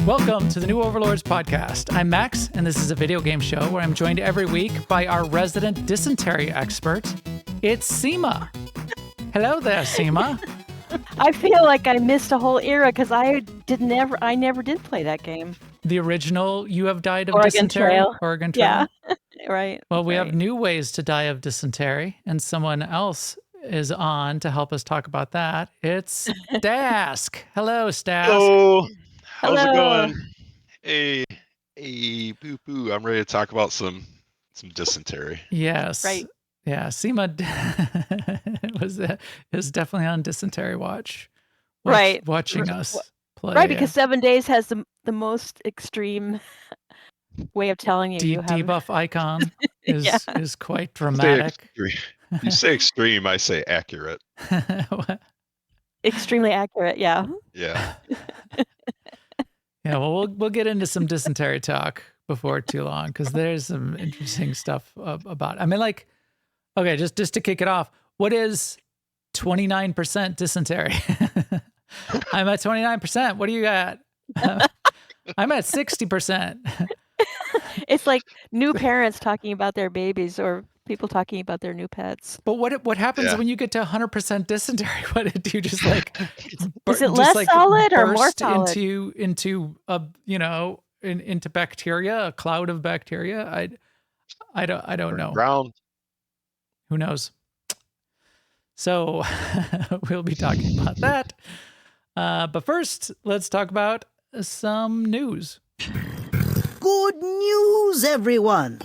Welcome to the new Overlords Podcast. I'm Max, and this is a video game show where I'm joined every week by our resident dysentery expert. It's Sema. Hello there, Sema. I feel like I missed a whole era because I never did play that game. The original You Have Died of Oregon Dysentery? Trail. Oregon Trail. Yeah, right. Well, we have right. new ways to die of dysentery, and someone else is on to help us talk about that. It's Stask. Hello, Stask. Hello. How's it Hello. going? Hey, boo. I'm ready to talk about some dysentery. Yes. Right. Yeah, Sema is definitely on dysentery watch. Right. Watching us play. Right, because 7 days has the most extreme way of telling you you have debuff icon is Yeah. is quite dramatic. You say extreme, I say accurate. extremely accurate. Yeah. Yeah. Yeah, well, we'll get into some dysentery talk before too long because there's some interesting stuff about. I mean, like, okay, just to kick it off, what is 29% dysentery? I'm at 29%. What do you got? I'm at 60%. It's like new parents talking about their babies or people talking about their new pets. But what happens when you get to 100% dysentery? What do you just like? Is it less solid or more burst solid? into into bacteria, a cloud of bacteria? I don't know. Brown. Who knows? So we'll be talking about that. But first, let's talk about some news. Good news, everyone!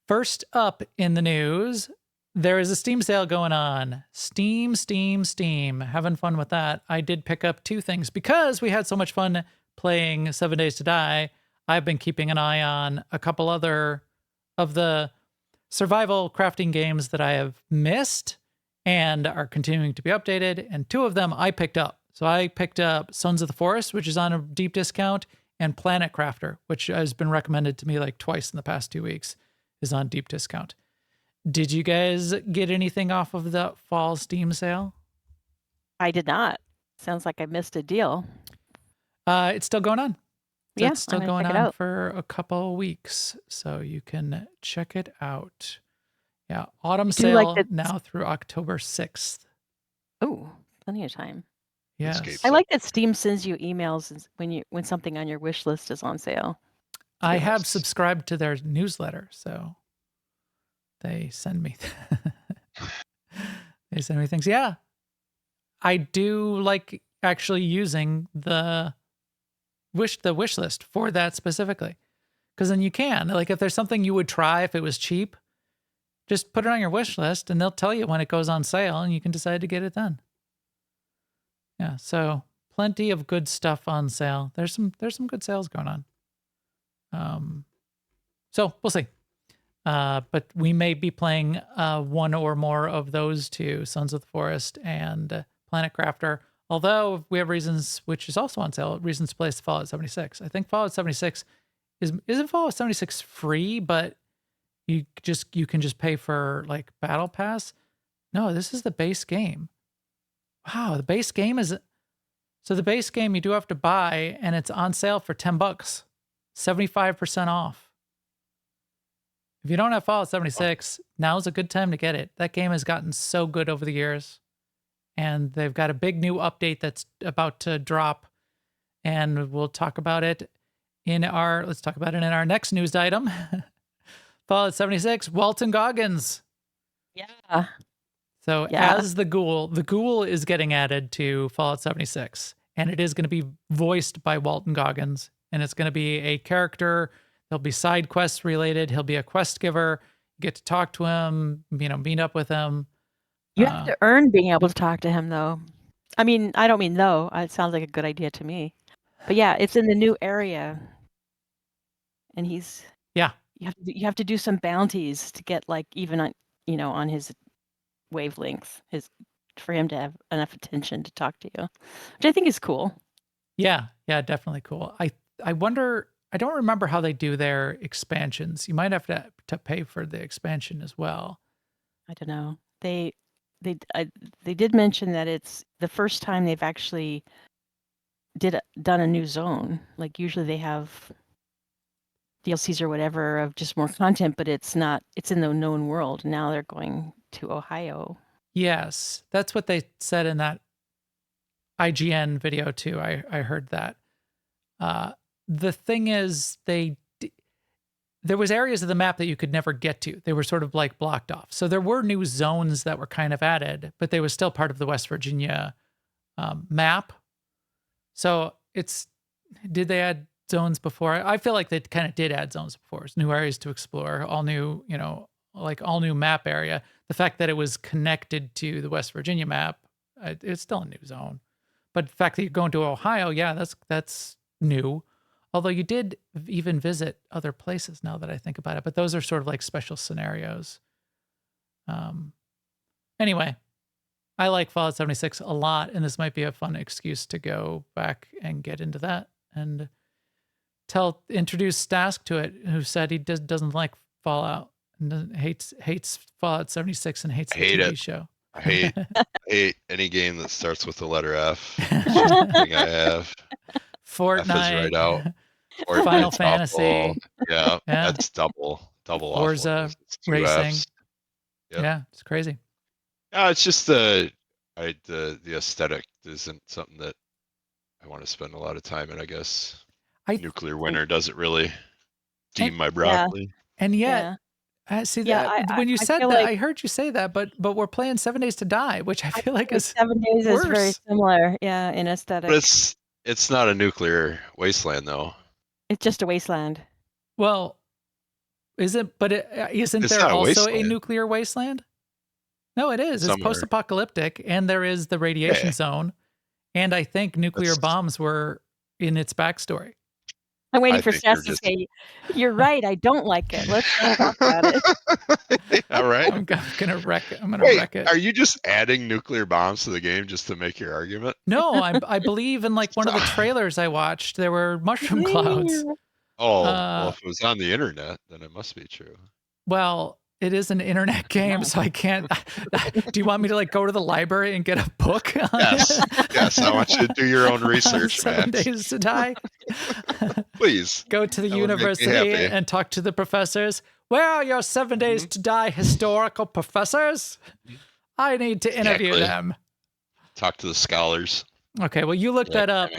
First up in the news, there is a Steam sale going on. Steam. Having fun with that. I did pick up two things because we had so much fun playing 7 Days to Die. I've been keeping an eye on a couple other of the survival crafting games that I have missed and are continuing to be updated. And two of them I picked up. So I picked up Sons of the Forest, which is on a deep discount, and Planet Crafter, which has been recommended to me like twice in the past 2 weeks, is on deep discount. Did you guys get anything off of the fall Steam sale? I did not. Sounds like I missed a deal. It's still going on. Yeah, It's still I'm gonna going check it on out. for a couple weeks, so you can check it out. Yeah, autumn Do you like sale that- now through October 6th. Oh, plenty of time. Yes. Escape. I like that Steam sends you emails when something on your wish list is on sale. I Yes. have subscribed to their newsletter, so they send me things. Yeah. I do like actually using the wish list for that specifically. Because then you can, like, if there's something you would try if it was cheap, just put it on your wish list and they'll tell you when it goes on sale and you can decide to get it then. Yeah, so plenty of good stuff on sale. There's some good sales going on. So we'll see. But we may be playing one or more of those two, Sons of the Forest and Planet Crafter. Although we have reasons, which is also on sale, reasons to play Fallout 76. I think Fallout 76 isn't Fallout 76 free, but you can just pay for like Battle Pass. No, this is the base game. Wow, the base game the base game you do have to buy, and it's on sale for $10, 75% off. If you don't have Fallout 76, now's a good time to get it. That game has gotten so good over the years, and they've got a big new update that's about to drop, and we'll talk about it in our next news item. Fallout 76, Walton Goggins. Yeah. So Yeah. as the ghoul is getting added to Fallout 76, and it is going to be voiced by Walton Goggins, and it's going to be a character. There'll be side quests related. He'll be a quest giver. You get to talk to him, meet up with him. You have to earn being able to talk to him, though. I mean, I don't mean though. It sounds like a good idea to me. But yeah, it's in the new area, and he's Yeah. You have to do some bounties to get like even on his wavelength, for him to have enough attention to talk to you, which I think is cool. Yeah, definitely cool. I wonder. I don't remember how they do their expansions. You might have to pay for the expansion as well. I don't know. They did mention that it's the first time they've actually done a new zone. Like usually they have DLCs or whatever of just more content, but it's in the known world. Now they're going to Ohio. Yes, that's what they said in that IGN video too. I heard that. The thing is, there was areas of the map that you could never get to. They were sort of like blocked off. So there were new zones that were kind of added, but they were still part of the West Virginia map. So did they add zones before? I feel like they kind of did add zones before. It's new areas to explore, all new, all new map area. The fact that it was connected to the West Virginia map, it's still a new zone. But the fact that you're going to Ohio, yeah, that's new. Although you did even visit other places now that I think about it, but those are sort of like special scenarios. Anyway, I like Fallout 76 a lot, and this might be a fun excuse to go back and get into that and introduce Stask to it, who said he doesn't like Fallout and hates Fallout 76 and hates the TV show. I hate any game that starts with the letter F. It's just the thing I have. Fortnite, F is right out. Final Fortnite's Fantasy. awful. Yeah, that's double Forza awful. racing. Yep. Yeah, it's crazy. Yeah, it's just the aesthetic isn't something that I want to spend a lot of time in. I guess Nuclear Winter doesn't really deem my broccoli. And yet, see that when you said that, I heard you say that, but we're playing 7 Days to Die, which I feel like is 7 Days worse. is very similar, in aesthetic. But it's not a nuclear wasteland though. It's just a wasteland. Well, is it? But isn't there also a nuclear wasteland? No, it is. It's post-apocalyptic, and there is the radiation zone, and I think nuclear bombs were in its backstory. I'm waiting for Stask to say, "You're right. I don't like it. Let's talk about it." All right. I'm gonna wreck it. I'm gonna wreck it. Are you just adding nuclear bombs to the game just to make your argument? No, I believe in like one of the trailers I watched, there were mushroom clouds. Oh, well, if it was on the internet, then it must be true. Well, it is an internet game, so I can't. Do you want me to like go to the library and get a book on Yes, I want you to do your own research, 7 Days to Die. Please. Go to the university and talk to the professors. Where are your 7 Days to Die historical professors? I need to interview them. Talk to the scholars. Okay, well, you looked that up.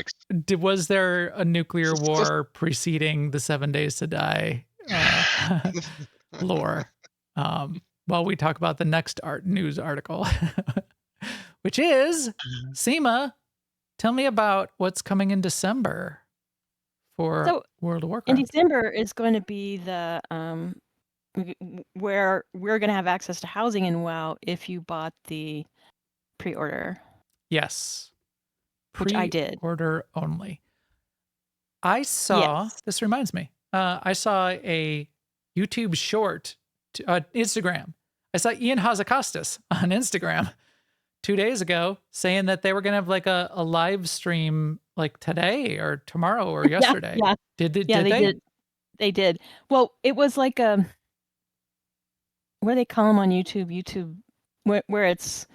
Was there a nuclear war preceding the 7 Days to Die lore? While we talk about the next news article, which is Sema. Tell me about what's coming in December for World of Warcraft. In December is going to be the where we're going to have access to housing in WoW if you bought the pre-order. Yes. Which I did. Order only. I saw, this reminds me, I saw a YouTube short, Instagram. I saw Ian Hazakostas on Instagram 2 days ago saying that they were going to have like a live stream like today or tomorrow or yesterday. Yeah. Did they? Did. They did. Well, it was like what do they call them on YouTube? Where it's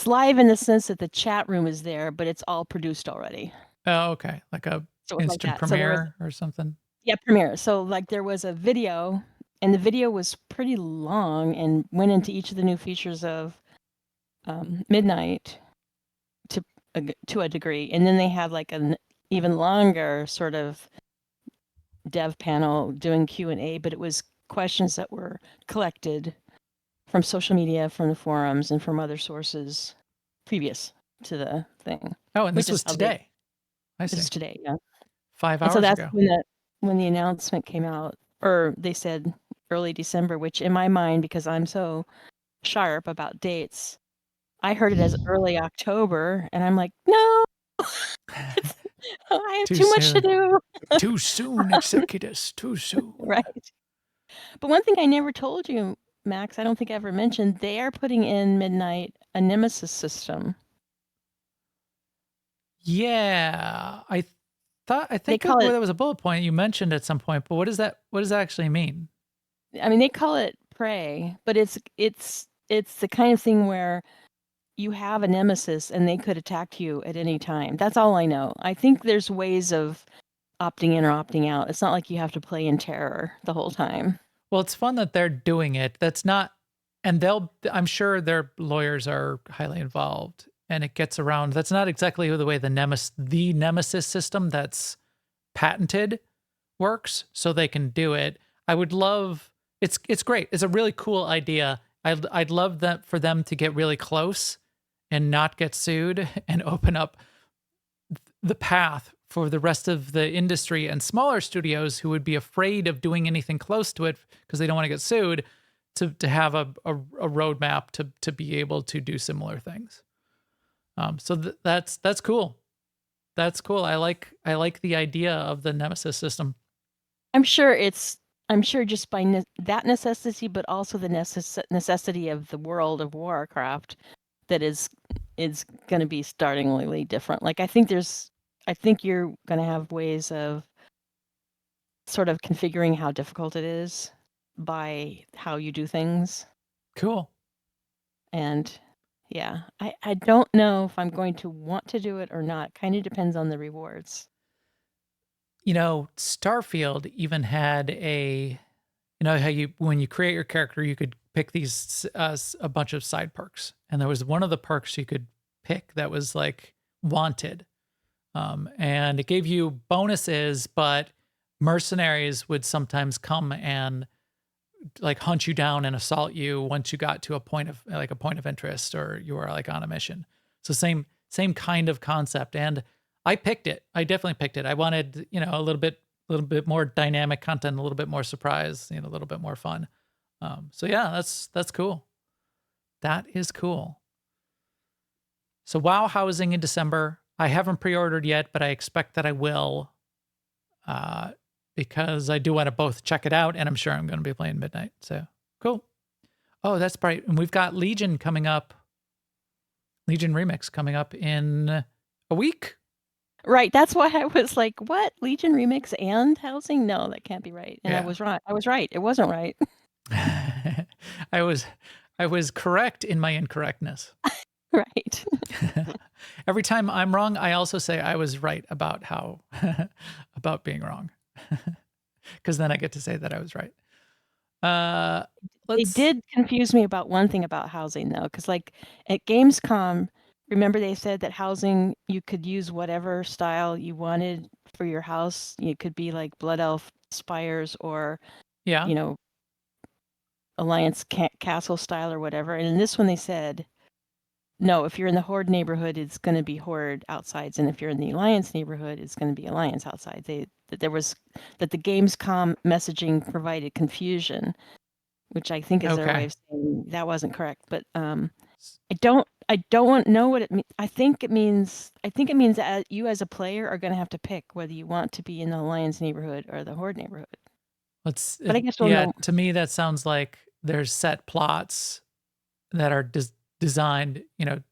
live in the sense that the chat room is there, but it's all produced already. Oh, okay. Like a instant premiere or something. Yeah, premiere. So like there was a video, and the video was pretty long and went into each of the new features of Midnight to a degree. And then they had like an even longer sort of dev panel doing Q&A, but it was questions that were collected from social media, from the forums, and from other sources previous to the thing. Oh, and this was today. I see. This is today, yeah. 5 hours ago. So that's ago. when the announcement came out, or they said early December, which in my mind, because I'm so sharp about dates, I heard it as early October, and I'm like, no, I have too much to do. Too soon, Executus, too soon. Right. But one thing I never told you, Max, I don't think I ever mentioned, they are putting in Midnight a Nemesis system. Yeah, I think there was a bullet point you mentioned at some point, but what does that actually mean? I mean, they call it Prey, but it's the kind of thing where you have a nemesis and they could attack you at any time. That's all I know. I think there's ways of opting in or opting out. It's not like you have to play in terror the whole time. Well, it's fun that they're doing it. That's not, and I'm sure their lawyers are highly involved and it gets around. That's not exactly the way the nemesis system that's patented works, so they can do it. I would love, it's great. It's a really cool idea. I'd love that for them to get really close and not get sued and open up the path for the rest of the industry and smaller studios who would be afraid of doing anything close to it because they don't want to get sued, to have a roadmap to be able to do similar things. So that's cool. That's cool. I like the idea of the nemesis system. I'm sure just by that necessity, but also the necessity of the world of Warcraft, that is going to be startlingly different. Like I think you're going to have ways of sort of configuring how difficult it is by how you do things. Cool. And yeah, I don't know if I'm going to want to do it or not. Kind of depends on the rewards. Starfield even had how when you create your character, you could pick these a bunch of side perks, and there was one of the perks you could pick that was like wanted, and it gave you bonuses, but mercenaries would sometimes come and like hunt you down and assault you once you got to a point of interest, or you were like on a mission. So same kind of concept, and I picked it. I definitely picked it. I wanted, a little bit more dynamic content, a little bit more surprise, a little bit more fun. So yeah, that's cool. That is cool. So WoW housing in December. I haven't pre-ordered yet, but I expect that I will, because I do want to both check it out, and I'm sure I'm going to be playing Midnight. So cool. Oh, that's bright. And we've got Legion coming up. Legion Remix coming up in a week. Right. That's why I was like, what? Legion Remix and housing? No, that can't be right. And Yeah. I was right. It wasn't right. I was correct in my incorrectness. Right. Every time I'm wrong, I also say I was right about about being wrong. Because then I get to say that I was right. They did confuse me about one thing about housing, though, because like at Gamescom, remember they said that housing, you could use whatever style you wanted for your house. It could be like Blood Elf spires or, Alliance castle style or whatever. And in this one they said, no, if you're in the Horde neighborhood, it's going to be Horde outsides. And if you're in the Alliance neighborhood, it's going to be Alliance outsides. That the Gamescom messaging provided confusion, which I think is their way of saying that wasn't correct. But I don't want to know what it means. I think it means that you as a player are going to have to pick whether you want to be in the Alliance neighborhood or the Horde neighborhood. But I guess we'll know. To me that sounds like there's set plots that are designed,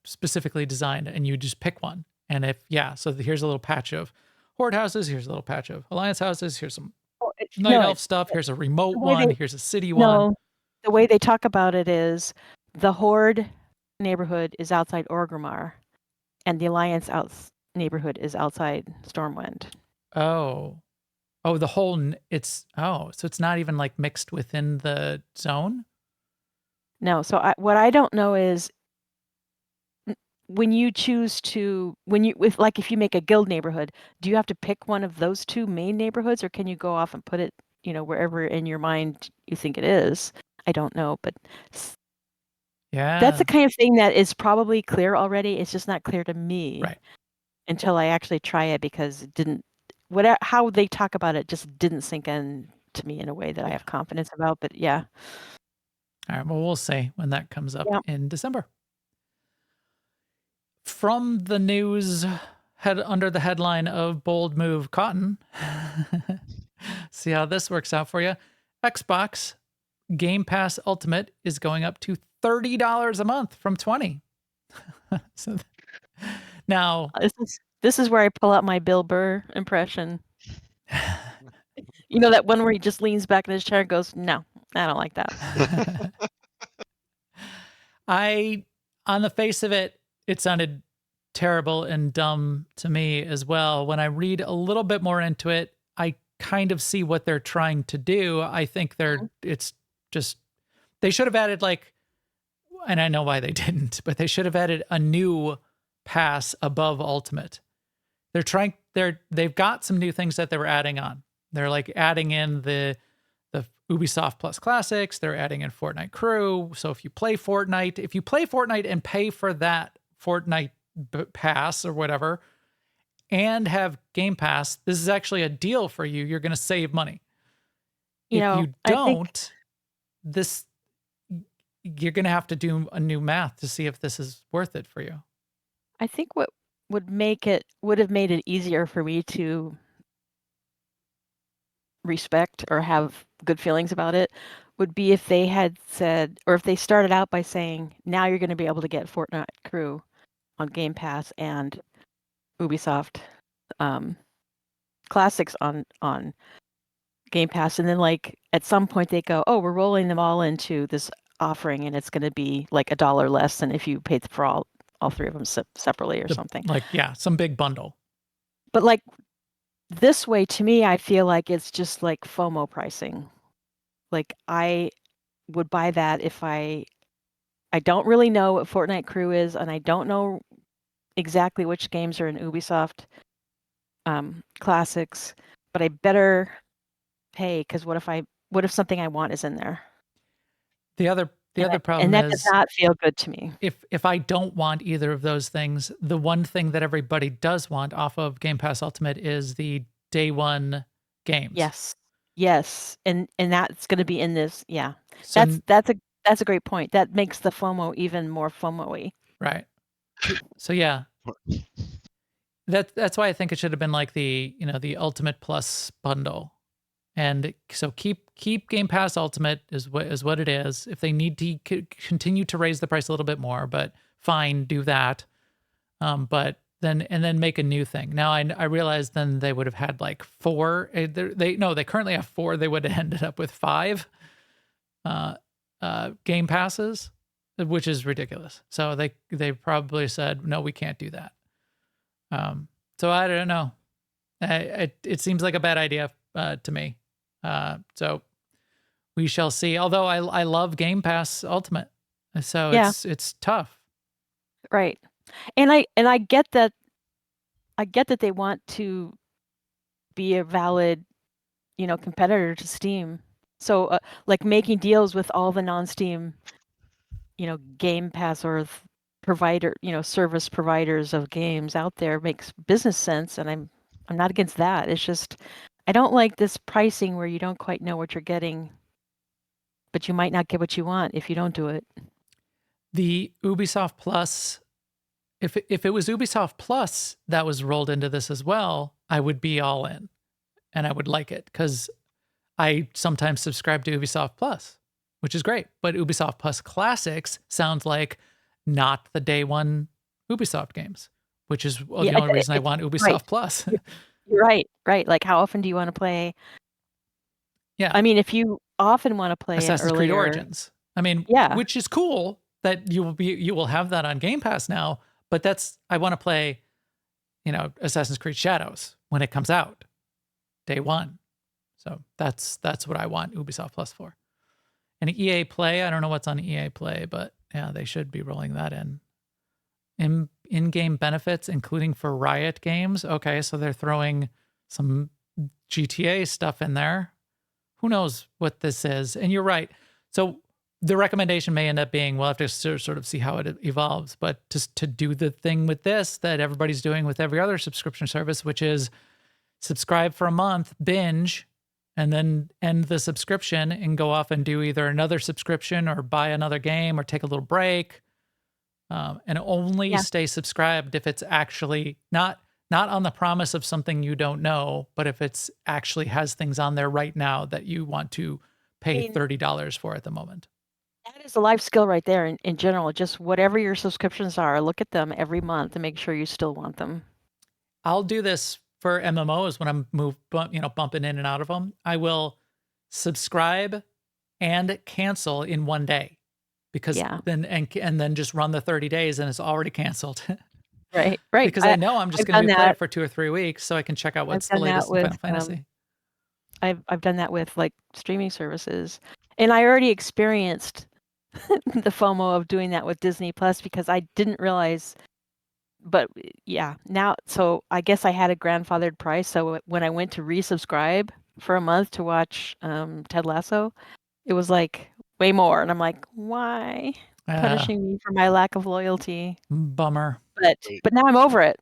specifically designed, and you just pick one. And so here's a little patch of Horde houses, here's a little patch of Alliance houses, here's some Night Elf stuff, here's a remote one, here's a city one. No, the way they talk about it is the Horde neighborhood is outside Orgrimmar, and the Alliance neighborhood is outside Stormwind. Oh, the whole, so it's not even like mixed within the zone? No, so what I don't know is when you choose to, if you make a guild neighborhood, do you have to pick one of those two main neighborhoods, or can you go off and put it, wherever in your mind you think it is? I don't know, but yeah, that's the kind of thing that is probably clear already. It's just not clear to me, right, until I actually try it, because it didn't. How they talk about it just didn't sink in to me in a way that I have confidence about. But yeah. All right. Well, we'll see when that comes up in December. From the news under the headline of bold move cotton. See how this works out for you. Xbox Game Pass Ultimate is going up to $30 a month from $20. So now this is where I pull out my Bill Burr impression. That one where he just leans back in his chair and goes, "No, I don't like that." I on the face of it, it sounded terrible and dumb to me as well. When I read a little bit more into it, I kind of see what they're trying to do. I think it's just, they should have added like, and I know why they didn't, but they should have added a new pass above Ultimate. They've got some new things that they were adding on. They're like adding in the Ubisoft Plus Classics. They're adding in Fortnite Crew. So if you play Fortnite and pay for that Fortnite pass or whatever, and have Game Pass, this is actually a deal for you. You're going to save money. If you don't, you're going to have to do a new math to see if this is worth it for you. I think what would have made it easier for me to respect or have good feelings about it would be if they had said, or if they started out by saying, now you're going to be able to get Fortnite Crew on Game Pass and Ubisoft Classics on Game Pass, and then like at some point they go, oh, we're rolling them all into this offering, and it's going to be like $1 less than if you paid for all three of them separately or something. Like, yeah, some big bundle. But like this way, to me, I feel like it's just like FOMO pricing. Like I would buy that if I don't really know what Fortnite Crew is, and I don't know exactly which games are in Ubisoft Classics, but I better pay, because what if something I want is in there? The other problem and that is, does not feel good to me. If I don't want either of those things, the one thing that everybody does want off of Game Pass Ultimate is the day one games. Yes, and that's going to be in this. Yeah, so that's a great point. That makes the FOMO even more FOMO-y. Right. So yeah, that's why I think it should have been like the Ultimate Plus bundle. And so keep Game Pass Ultimate is what it is. If they need to continue to raise the price a little bit more, but fine, do that. But then make a new thing. Now I realize then they would have had like 4. They currently have 4. They would have ended up with 5 Game Passes, which is ridiculous. So they probably said, no, we can't do that. So I don't know. It seems like a bad idea to me. So we shall see. Although I love Game Pass Ultimate, so Yeah. it's tough. Right. And I get that. I get that they want to be a valid, competitor to Steam. So like making deals with all the non-Steam, Game Pass or provider, service providers of games out there makes business sense, and I'm not against that. It's just I don't like this pricing where you don't quite know what you're getting, but you might not get what you want if you don't do it. The Ubisoft Plus, if it was Ubisoft Plus that was rolled into this as well, I would be all in, and I would like it because I sometimes subscribe to Ubisoft Plus, which is great. But Ubisoft Plus Classics sounds like not the day one Ubisoft games, which is the only reason I want Ubisoft right. Plus. Right. Like, how often do you want to play? Yeah. I mean, if you often want to play Assassin's Creed Origins, I mean, yeah, which is cool that you will have that on Game Pass now. But I want to play, Assassin's Creed Shadows when it comes out, day one. So that's what I want Ubisoft Plus for. And EA Play, I don't know what's on EA Play, but yeah, they should be rolling that in. In-game benefits, including for Riot games. Okay, so they're throwing some GTA stuff in there. Who knows what this is? And you're right. So the recommendation may end up being, we'll have to sort of see how it evolves, but just to do the thing with this that everybody's doing with every other subscription service, which is subscribe for a month, binge, and then end the subscription and go off and do either another subscription or buy another game or take a little break. And only stay subscribed if it's actually not on the promise of something you don't know, but if it's actually has things on there right now that you want to pay $30 for at the moment. That is a life skill right there in general. Just whatever your subscriptions are, look at them every month and make sure you still want them. I'll do this for MMOs when I'm bumping in and out of them. I will subscribe and cancel in one day. because Yeah. then just run the 30 days and it's already canceled. Right. Because I know I'm just I've going to done play that. it for 2 or 3 weeks so I can check out I've what's the done that latest in with Final Fantasy. I've done that with like streaming services, and I already experienced the FOMO of doing that with Disney Plus because I didn't realize. But yeah, now so I guess I had a grandfathered price. So when I went to resubscribe for a month to watch Ted Lasso, it was like way more, and I'm like, why punishing me for my lack of loyalty? Bummer. But Wait. now I'm over it.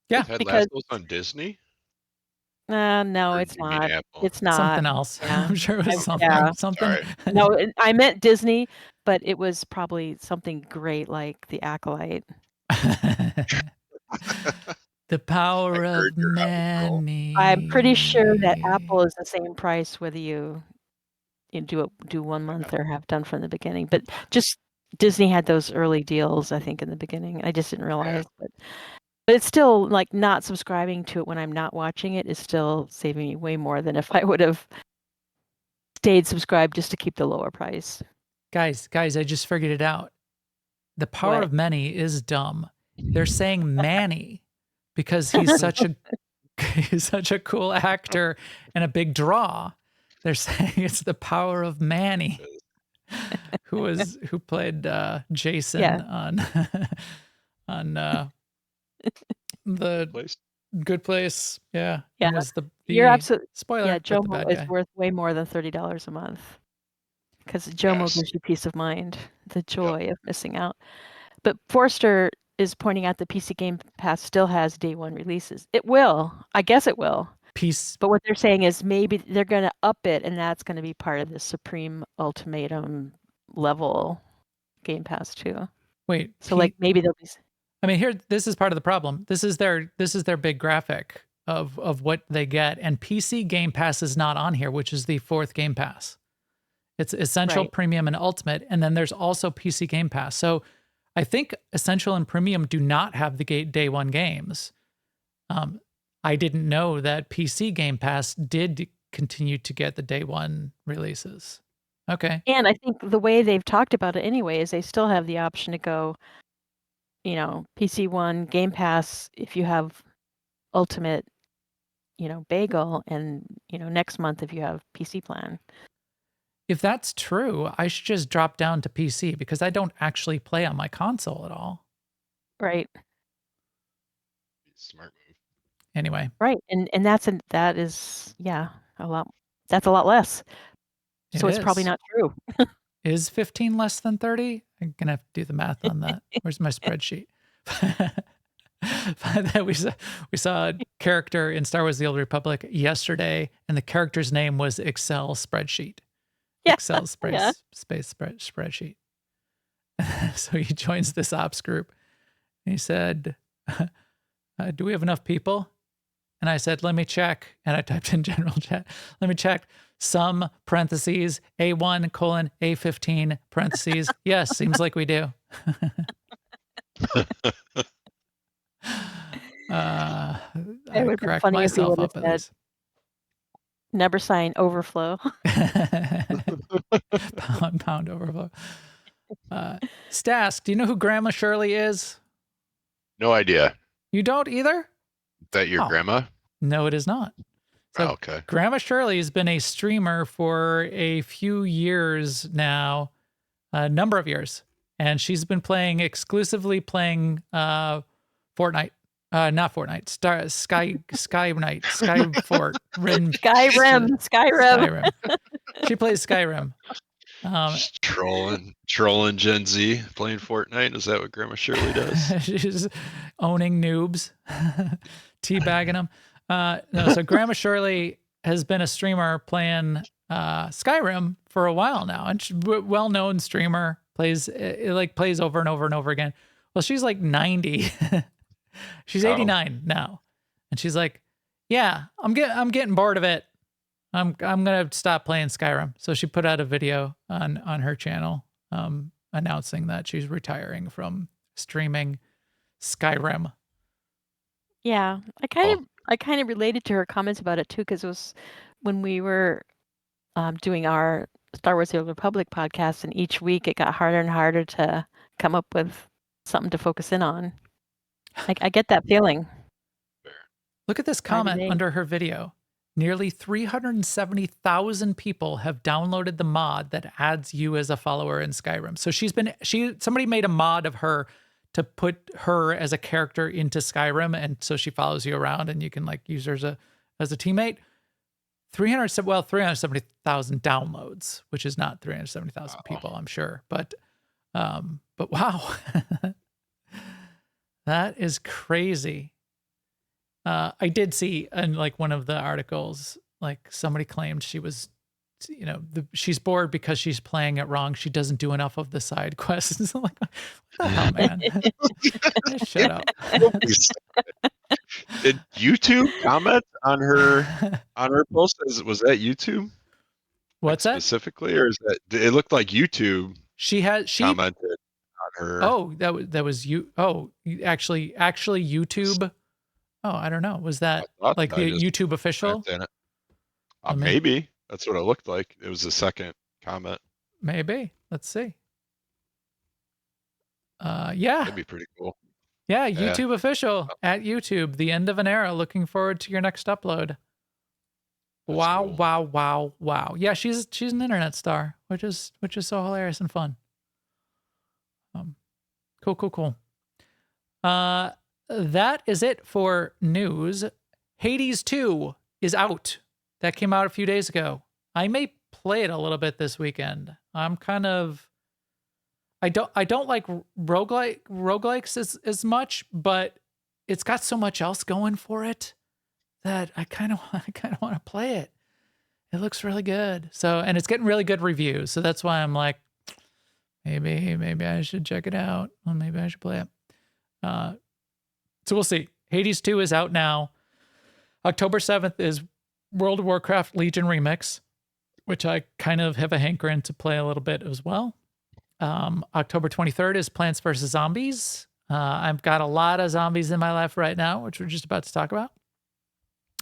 Yeah. Ted because Lasso's on Disney? no, Or it's you mean not. Apple? It's not. Something else. Yeah. I'm sure it was something. Yeah. Something. Sorry. No, I meant Disney, but it was probably something great like The Acolyte. The power I heard of your house roll. many. I'm pretty sure that Apple is the same price whether you do 1 month or have done from the beginning. But just Disney had those early deals, I think, in the beginning. I just didn't realize. But it's still like not subscribing to it when I'm not watching it is still saving me way more than if I would have stayed subscribed just to keep the lower price. Guys, I just figured it out. The power What? of many is dumb. They're saying Manny because he's such a cool actor and a big draw. They're saying it's the power of Manny, who played Jason Yeah. on the Place? Good Place. Yeah. Yeah. And was the You're absolutely spoiler, yeah, but the Jomo bad is guy. worth way more than $30 a month. Because Jomo Yes. gives you peace of mind, the joy of missing out. But Forrester is pointing out the PC Game Pass still has day one releases. It will. I guess it will. Peace. But what they're saying is maybe they're going to up it, and that's going to be part of the Supreme Ultimatum level Game Pass too. Wait. So like maybe they'll be. I mean, this is part of the problem. This is their big graphic of what they get, and PC Game Pass is not on here, which is the fourth Game Pass. It's Essential, Right. Premium, and Ultimate, and then there's also PC Game Pass. So I think Essential and Premium do not have the day one games. I didn't know that PC Game Pass did continue to get the day one releases. Okay. And I think the way they've talked about it anyway is they still have the option to go, PC One, Game Pass, if you have Ultimate, Bagel, and, next month if you have PC plan. If that's true, I should just drop down to PC because I don't actually play on my console at all. Right. Smart move. Anyway. Right. And that is a lot. That's a lot less. So it's probably not true. Is 15 less than 30? I'm going to have to do the math on that. Where's my spreadsheet? we saw a character in Star Wars The Old Republic yesterday, and the character's name was Excel Spreadsheet. Yeah. Excel space spreadsheet. So he joins this ops group, and he said, do we have enough people? And I said, let me check. And I typed in general chat, let me check. Some parentheses, A1 colon A15 parentheses. Yes, seems like we do. I would be cracked funny if he myself would up have at said, least. Never sign overflow. pound overflow. Stask, do you know who Grandma Shirley is? No idea. You don't either? Is that your grandma? No, it is not. So okay. Grandma Shirley has been a streamer for a few years now, a number of years, and she's been exclusively playing Fortnite. Not Fortnite, Skyrim. Skyrim. She plays Skyrim. Just trolling Gen Z playing Fortnite. Is that what Grandma Shirley does? She's owning noobs, teabagging them. No, so Grandma Shirley has been a streamer playing Skyrim for a while now, and she's a well-known streamer. Plays over and over and over again. Well, she's like 90. She's 89 now, and she's like, "Yeah, I'm getting bored of it. I'm gonna stop playing Skyrim." So she put out a video on her channel, announcing that she's retiring from streaming Skyrim. Yeah, I kind of related to her comments about it too, because it was when we were doing our Star Wars: The Old Republic podcast, and each week it got harder and harder to come up with something to focus in on. I get that feeling. Look at this comment under her video. Nearly 370,000 people have downloaded the mod that adds you as a follower in Skyrim. So somebody made a mod of her to put her as a character into Skyrim, and so she follows you around, and you can like use her as a teammate. 370,000 downloads, which is not 370,000 people, I'm sure, but wow, that is crazy. I did see in like one of the articles, like somebody claimed she was, she's bored because she's playing it wrong. She doesn't do enough of the side quests. I'm like, what the hell, man? Shut up. Did YouTube comment on her post? Was that YouTube? What's that specifically, or is that? It looked like YouTube. She commented on her. Oh, that was you. Oh, actually, YouTube. Oh, I don't know. Was that like the YouTube official? Maybe that's what it looked like. It was the second comment. Maybe. Let's see. Yeah. That'd be pretty cool. Yeah, YouTube official at YouTube. The end of an era. Looking forward to your next upload. Wow, cool. Wow. Yeah, she's an internet star, which is so hilarious and fun. Cool. That is it for news. Hades 2 is out. That came out a few days ago. I may play it a little bit this weekend. I'm kind of I don't like roguelikes as much, but it's got so much else going for it that I kind of want to play it. It looks really good. And it's getting really good reviews. So that's why I'm like, maybe I should check it out. Or maybe I should play it. So we'll see. Hades 2 is out now. October 7th is World of Warcraft Legion Remix, which I kind of have a hankering to play a little bit as well. October 23rd is Plants vs. Zombies. I've got a lot of zombies in my life right now, which we're just about to talk about.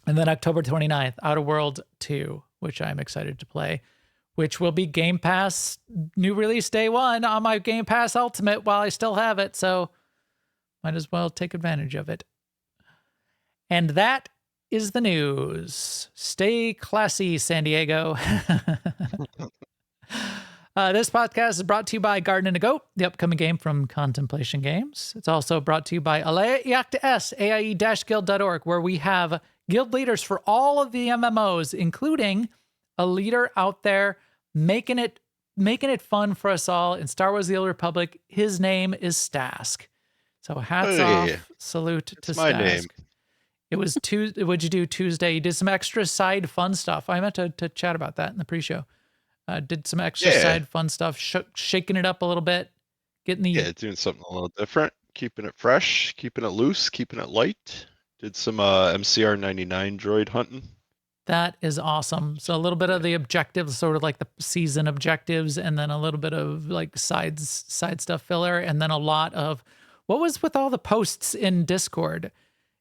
And then October 29th, Outer Worlds 2, which I'm excited to play, which will be Game Pass new release day one on my Game Pass Ultimate while I still have it. So might as well take advantage of it. And that is the news. Stay classy, San Diego. This podcast is brought to you by Garden and a Goat, the upcoming game from Contemplation Games. It's also brought to you by Aie-Iacta-S, AIE-Guild.org, where we have guild leaders for all of the MMOs, including a leader out there making it fun for us all in Star Wars: The Old Republic. His name is Stask. So hats off, salute to Stask. My name. It was Tuesday. What'd you do Tuesday? You did some extra side fun stuff. I meant to chat about that in the pre-show. Did some extra side fun stuff, shaking it up a little bit, doing something a little different, keeping it fresh, keeping it loose, keeping it light. Did some MCR 99 droid hunting. That is awesome. So a little bit of the objectives, sort of like the season objectives, and then a little bit of like side stuff filler, and then a lot of what was with all the posts in Discord.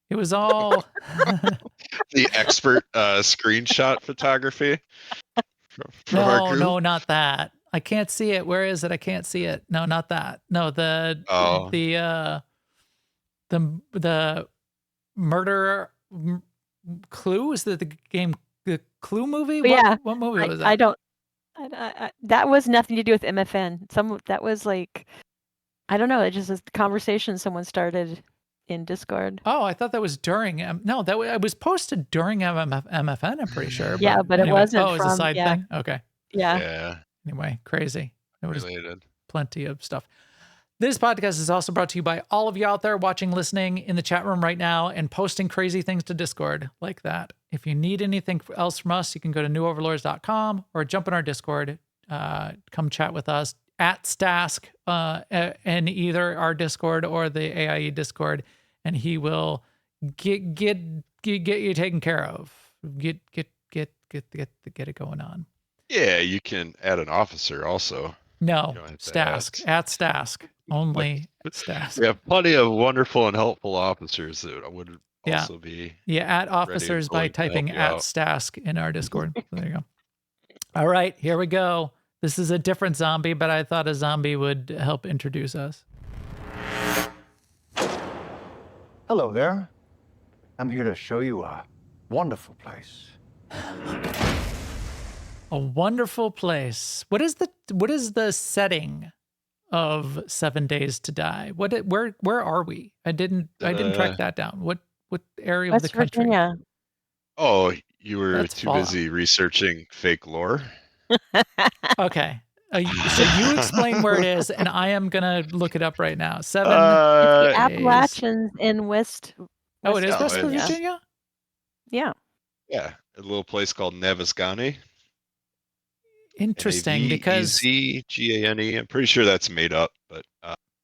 It was all the expert screenshot photography. No, not that. I can't see it. Where is it? I can't see it. No, not that. No, the murder Clue, is that the game the Clue movie? What movie was that? That was nothing to do with MFN. That was like, I don't know. It just a conversation someone started in Discord. Oh, I thought that was during. No, it was posted during MFN. I'm pretty sure. Yeah, but anyway, it wasn't. Oh, it was a side thing. Okay. Yeah. Anyway, crazy. It was related. Plenty of stuff. This podcast is also brought to you by all of you out there watching, listening in the chat room right now, and posting crazy things to Discord like that. If you need anything else from us, you can go to newoverlords.com or jump in our Discord. Come chat with us at Stask in either our Discord or the AIE Discord, and he will get you taken care of. Get it going on. Yeah, you can add an officer also. No, Stask. At Stask. Only Stask. We have plenty of wonderful and helpful officers that would also be. Yeah, at officers by typing at Stask in our Discord. So there you go. All right, here we go. This is a different zombie, but I thought a zombie would help introduce us. Hello there. I'm here to show you a wonderful place. A wonderful place. What is the setting of 7 Days to Die? Where are we? I didn't track that down. What area of the West country? Virginia. Oh, you were That's too Fallout. busy researching fake lore? Okay. So you explain where it is, and I am gonna look it up right now. 7 The Uh, Appalachians in West. Oh, it is no, West it's- Virginia? Yeah. yeah, a little place called Navezgane. Interesting, because Navezgane. I'm pretty sure that's made up, but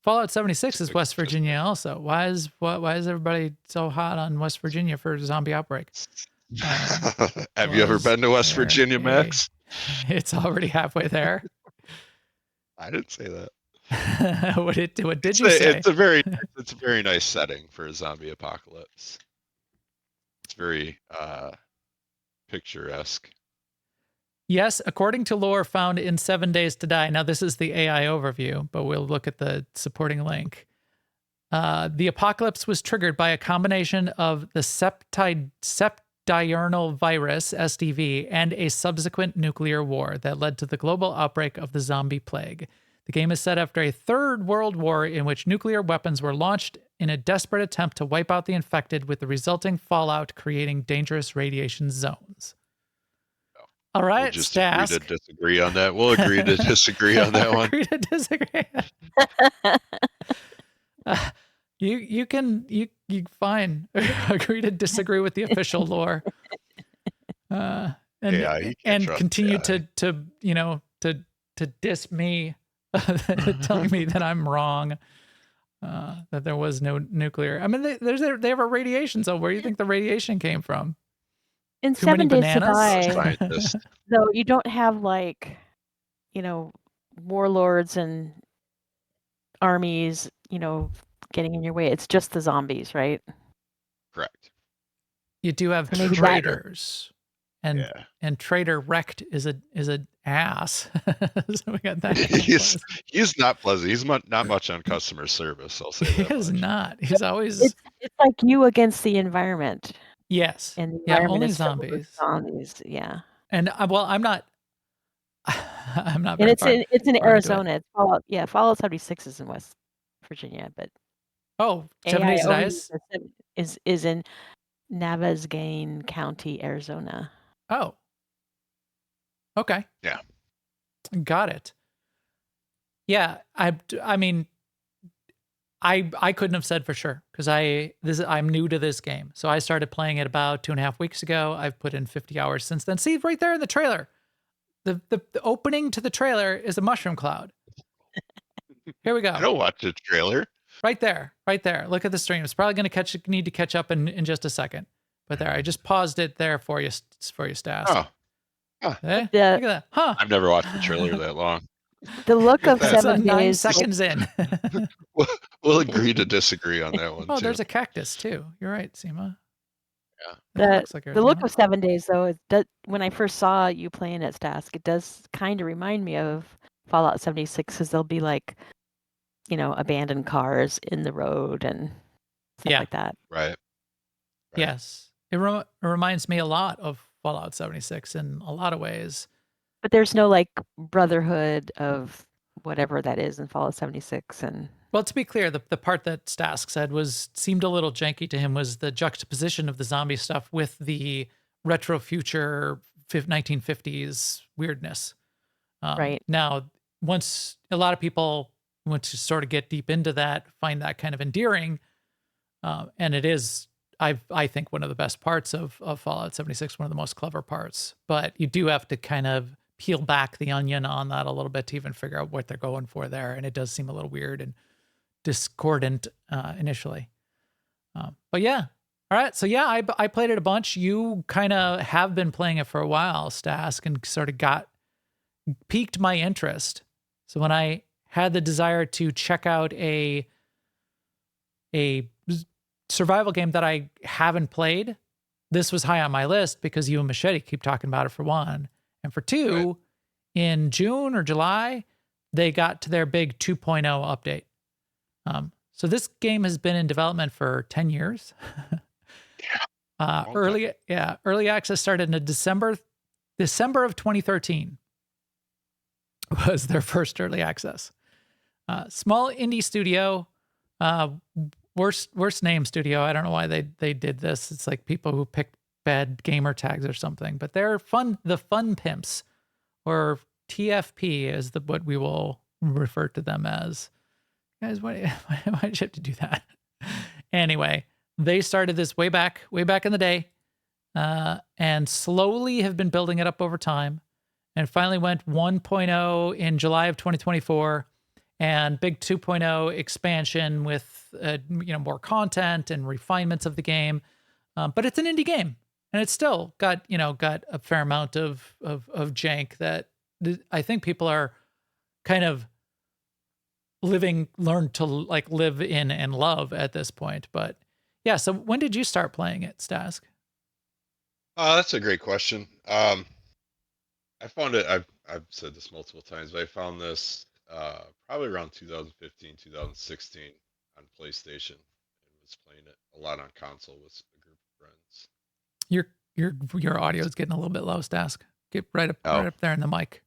Fallout 76 is West Virginia also. Why is everybody so hot on West Virginia for a zombie outbreak? have you ever been to West Virginia, Max? It's already halfway there. I didn't say that. What did you say? It's a very nice setting for a zombie apocalypse. It's very picturesque. Yes, according to lore found in 7 Days to Die. Now, this is the AI overview, but we'll look at the supporting link. The apocalypse was triggered by a combination of the septidional virus, SDV, and a subsequent nuclear war that led to the global outbreak of the zombie plague. The game is set after a Third World War in which nuclear weapons were launched in a desperate attempt to wipe out the infected, with the resulting fallout creating dangerous radiation zones. All right, We'll just Stask. agree to disagree on that. We'll agree to disagree on that one. Agree to disagree. You fine. Agree to disagree with the official lore. And Yeah, you can't trust continue AI. to diss me, telling me that I'm wrong. That there was no nuclear. I mean, they have a radiation zone. Where do you think the radiation came from? In Too many 7 Days to bananas? Die, Scientist. though, you don't have warlords and armies, getting in your way. It's just the zombies, right? Correct. You do have Or maybe that- traitors, and Yeah. traitor Wrecked is an ass. So we got that. going for us. He's not pleasant. He's not much on customer service. I'll say He that. is much. not. He's always It's like you against the environment, yes. and the Yeah, environment only is filled with zombies. Zombies, yeah. And I'm not. I'm not. And very it's far- in far into it. Arizona. It's Fallout. Yeah, Fallout 76 is in West Virginia, but Oh, 7 Days to Die is in Navezgane County, Arizona. Oh. Okay. Yeah. Got it. Yeah, I mean, I couldn't have said for sure, because I'm new to this game. So I started playing it about 2.5 weeks ago. I've put in 50 hours since then. See, right there in the trailer. The opening to the trailer is a mushroom cloud. Here we go. I don't watch the trailer. Right there. Look at the stream. It's probably going to need to catch up in just a second. But there, I just paused it there for you, Stask. Oh, Eh? Look The- at that. Huh. I've never watched the trailer that long. The look of That's 7 9 Days. seconds in. We'll agree to disagree on that one. Oh, too. there's a cactus too. You're right, Sema. Yeah. That The, looks like the look Arizona. of 7 Days, though, when I first saw you playing at Stask, it does kind of remind me of Fallout 76, because there'll be abandoned cars in the road and stuff Yeah. like that. Right. Yes. It reminds me a lot of Fallout 76 in a lot of ways. But there's no brotherhood of whatever that is in Fallout 76, and Well, to be clear, the part that Stask said seemed a little janky to him was the juxtaposition of the zombie stuff with the retro future 1950s weirdness. Right. Now, once a lot of people want to sort of get deep into that, find that kind of endearing, and it is, I think, one of the best parts of Fallout 76, one of the most clever parts. But you do have to kind of peel back the onion on that a little bit to even figure out what they're going for there, and it does seem a little weird and discordant initially. But yeah. All right. So yeah, I played it a bunch. You kind of have been playing it for a while, Stask, and sort of piqued my interest. So when I had the desire to check out a survival game that I haven't played, this was high on my list because you and Machete keep talking about it, for one. And for two, in June or July, they got to their big 2.0 update. So this game has been in development for 10 years. Early access started in December of 2013 was their first early access. Small indie studio, worst name studio. I don't know why they did this. It's like people who picked bad gamer tags or something, but they're fun. The Fun Pimps, or TFP is what we will refer to them as. Guys, why did you have to do that? Anyway, they started this way back in the day, and slowly have been building it up over time, and finally went 1.0 in July of 2024, and big 2.0 expansion with more content and refinements of the game. But it's an indie game, and it's still got a fair amount of jank that I think people are kind of learn to like live in and love at this point. But yeah, so when did you start playing it, Stask? That's a great question. I found it, I've said this multiple times, but I found this probably around 2015, 2016 on PlayStation, and was playing it a lot on console with a group of friends. Your audio is getting a little bit low, Stask. Get right up there in the mic.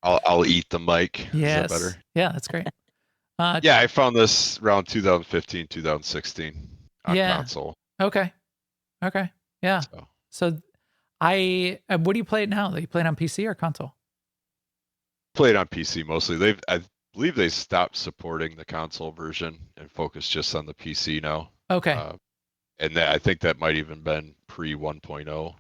I'll eat the mic. Yes. Is that better? Yeah, that's great. Yeah, I found this around 2015, 2016 on console. Okay. Yeah. So what do you play it now? Do you play it on PC or console? Played on PC mostly. I believe they stopped supporting the console version and focused just on the PC now. Okay. And I think that might even been pre 1.0.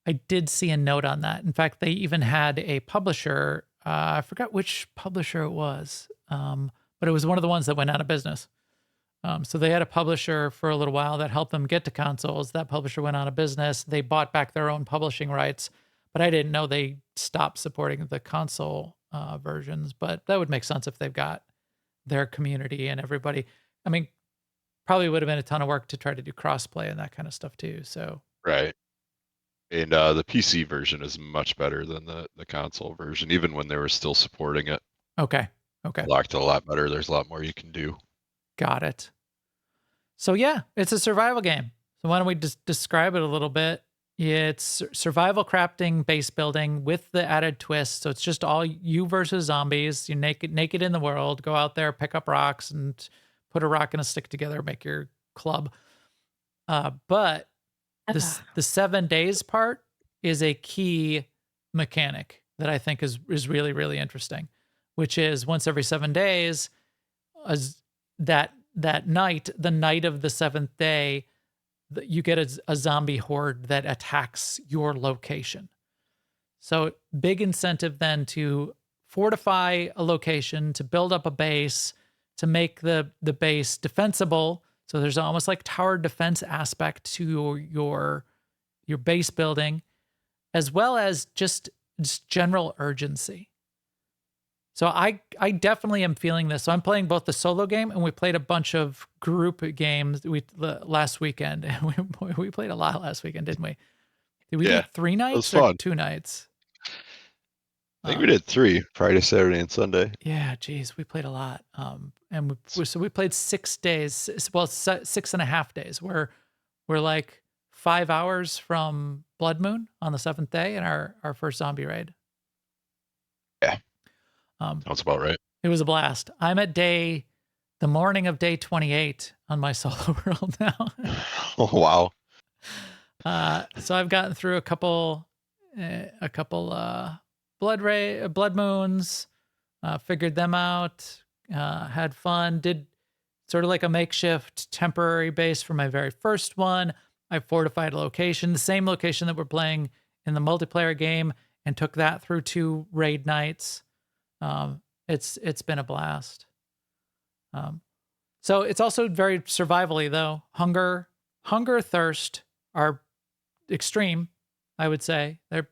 I did see a note on that. In fact, they even had a publisher. I forgot which publisher it was, but it was one of the ones that went out of business. So they had a publisher for a little while that helped them get to consoles. That publisher went out of business. They bought back their own publishing rights, but I didn't know they stopped supporting the console versions. But that would make sense if they've got their community and everybody. I mean, probably would have been a ton of work to try to do crossplay and that kind of stuff too. So right. And the PC version is much better than the console version, even when they were still supporting it. Okay. Locked a lot better. There's a lot more you can do. Got it. So yeah, it's a survival game. So why don't we just describe it a little bit? It's survival crafting, base building with the added twist. So it's just all you versus zombies. You're naked in the world. Go out there, pick up rocks, and put a rock and a stick together, make your club. But the 7 days part is a key mechanic that I think is really, really interesting, which is once every 7 days, that night, the night of the seventh day, you get a zombie horde that attacks your location. So big incentive then to fortify a location, to build up a base, to make the base defensible. So there's almost like tower defense aspect to your base building, as well as just general urgency. So I definitely am feeling this. So I'm playing both the solo game, and we played a bunch of group games last weekend. And we played a lot last weekend, didn't we? Did we do 3 nights or 2 nights? I think we did 3, Friday, Saturday, and Sunday. Yeah, geez, we played a lot. And we played 6 days, well, 6.5 days. We're like 5 hours from Blood Moon on the 7th day in our first zombie raid. Yeah. Sounds about right. It was a blast. I'm at the morning of day 28 on my solo world now. Oh, wow. So I've gotten through a couple blood moons, figured them out, had fun, did sort of like a makeshift temporary base for my very first one. I fortified a location, the same location that we're playing in the multiplayer game, and took that through 2 raid nights. It's been a blast. So it's also very survivally though. Hunger, thirst are extreme, I would say. They're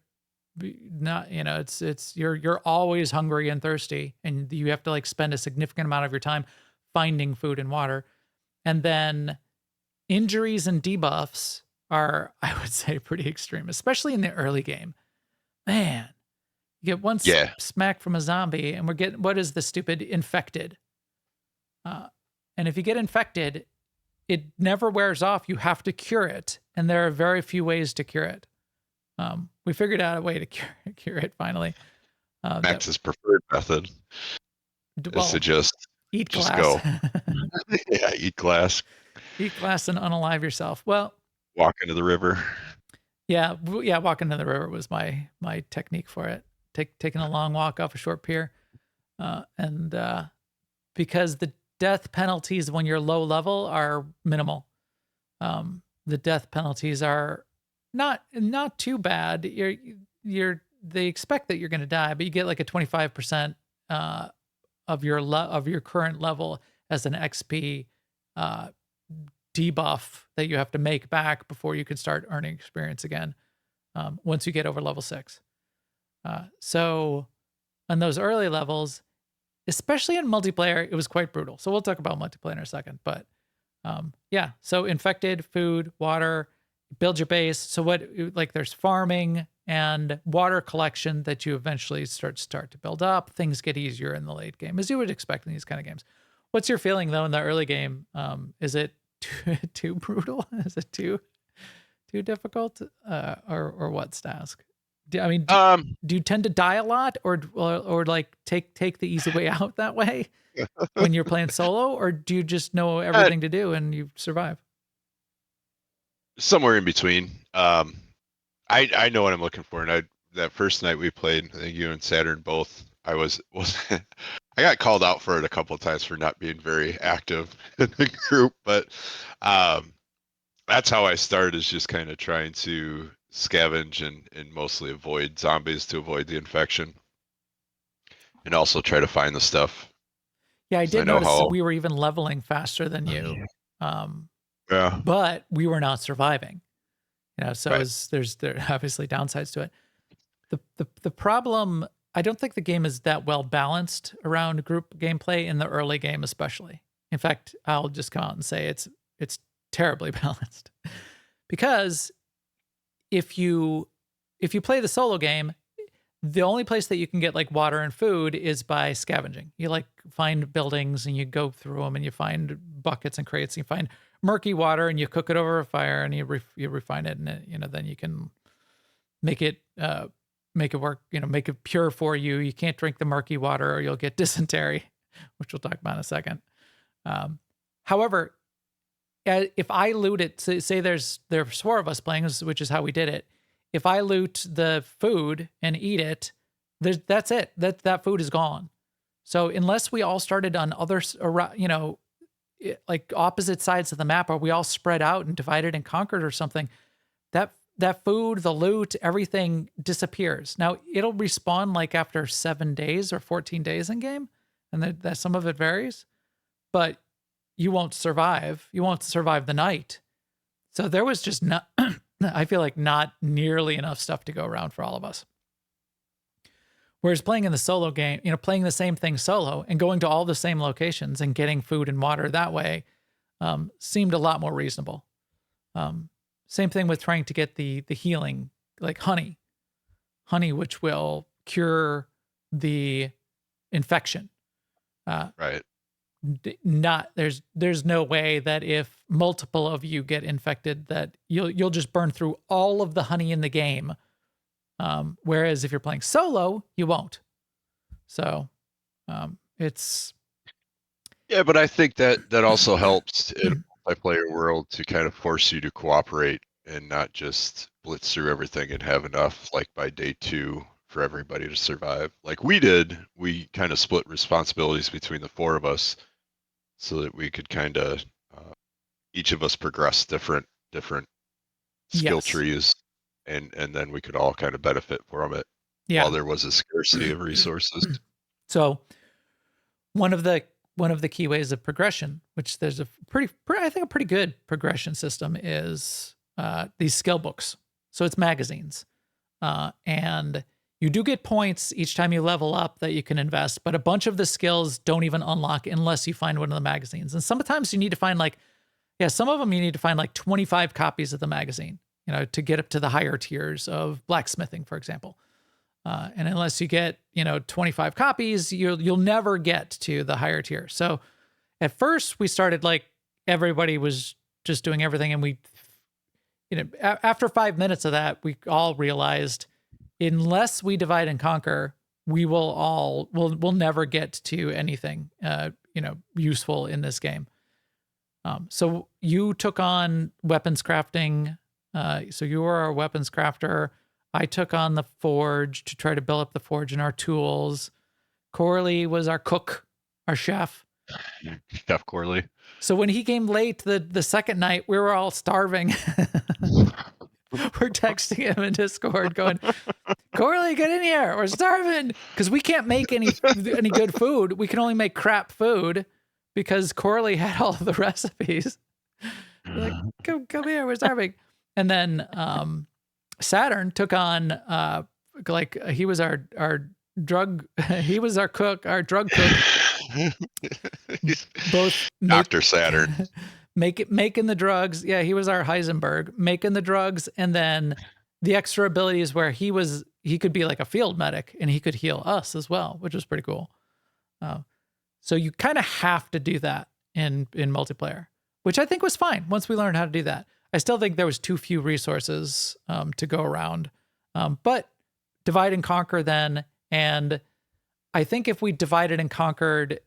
not, you're always hungry and thirsty, and you have to like spend a significant amount of your time finding food and water. And then injuries and debuffs are, I would say, pretty extreme, especially in the early game. Man, You get one Yeah. smack from a zombie, and we're getting, what is the stupid infected? And if you get infected, it never wears off. You have to cure it, and there are very few ways to cure it. We figured out a way to cure it finally. Max's preferred method is to just eat just glass. go. Yeah, eat glass. Eat glass and unalive yourself. Well, walk into the river. Yeah, walking to the river was my technique for it. Taking a long walk off a short pier, and because the death penalties when you're low level are minimal. The death penalties are not too bad. They expect that you're going to die, but you get like a 25% of your current level as an XP debuff that you have to make back before you can start earning experience again. Once you get over level 6. So on those early levels, especially in multiplayer, it was quite brutal. So we'll talk about multiplayer in a second, but yeah. So infected, food, water, build your base. So there's farming and water collection that you eventually start to build up. Things get easier in the late game, as you would expect in these kind of games. What's your feeling though in the early game? Is it too brutal? Is it too difficult? Or what, Stask? Do you tend to die a lot, or like take the easy way out that way when you're playing solo, or do you just know everything to do and you survive? Somewhere in between. I know what I'm looking for, and that first night we played, I think you and Saturn both, I was I got called out for it a couple of times for not being very active in the group, but that's how I started, is just kind of trying to scavenge and mostly avoid zombies to avoid the infection, and also try to find the stuff. Yeah, I did notice that we were even leveling faster than you. Yeah, but we were not surviving. So right. There's obviously downsides to it. The problem, I don't think the game is that well balanced around group gameplay in the early game, especially. In fact, I'll just come out and say it's terribly balanced, because if you play the solo game, the only place that you can get like water and food is by scavenging. You like find buildings and you go through them and you find buckets and crates. And you find murky water and you cook it over a fire and you refine it, and then you can make it work. Make it pure for you. You can't drink the murky water or you'll get dysentery, which we'll talk about in a second. However, if I loot it, say there's 4 of us playing, which is how we did it. If I loot the food and eat it, that's it. That food is gone. So unless we all started on other, like opposite sides of the map, or we all spread out and divided and conquered or something, that food, the loot, everything disappears. Now it'll respawn like after 7 days or 14 days in game, and that some of it varies, but you won't survive. You won't survive the night. So there was just not, I feel like not nearly enough stuff to go around for all of us. Whereas playing in the solo game, playing the same thing solo and going to all the same locations and getting food and water that way seemed a lot more reasonable. Same thing with trying to get the healing, like honey, which will cure the infection. Right. There's no way that if multiple of you get infected that you'll just burn through all of the honey in the game. Whereas if you're playing solo, you won't. So it's but I think that also helps in a multiplayer world to kind of force you to cooperate and not just blitz through everything and have enough like by day 2 for everybody to survive. Like we did, we kind of split responsibilities between the 4 of us so that we could kind of each of us progress different skill trees, and then we could all kind of benefit from it while there was a scarcity of resources. So one of the key ways of progression, which there's a pretty good progression system, is these skill books. So it's magazines, and you do get points each time you level up that you can invest, but a bunch of the skills don't even unlock unless you find one of the magazines. And sometimes you need to find some of them you need to find like 25 copies of the magazine, to get up to the higher tiers of blacksmithing, for example. And unless you get, 25 copies, you'll never get to the higher tier. So at first we started like everybody was just doing everything. And we, after 5 minutes of that, we all realized unless we divide and conquer, we'll never get to anything, useful in this game. So you took on weapons crafting. So you were our weapons crafter. I took on the forge to try to build up the forge and our tools. Corley was our cook, our chef. Chef Corley. So when he came late the second night, we were all starving. We're texting him in Discord going, Corley, get in here. We're starving. Because we can't make any good food. We can only make crap food because Corley had all of the recipes. We're like, come here. We're starving. And then Saturn took on, he was our drug, he was our cook, our drug cook. Both Dr. Saturn. Making the drugs. Yeah, he was our Heisenberg, making the drugs. And then the extra abilities where he could be like a field medic and he could heal us as well, which was pretty cool. So you kind of have to do that in multiplayer, which I think was fine once we learned how to do that. I still think there was too few resources to go around. But divide and conquer then. And I think if we divided and conquered,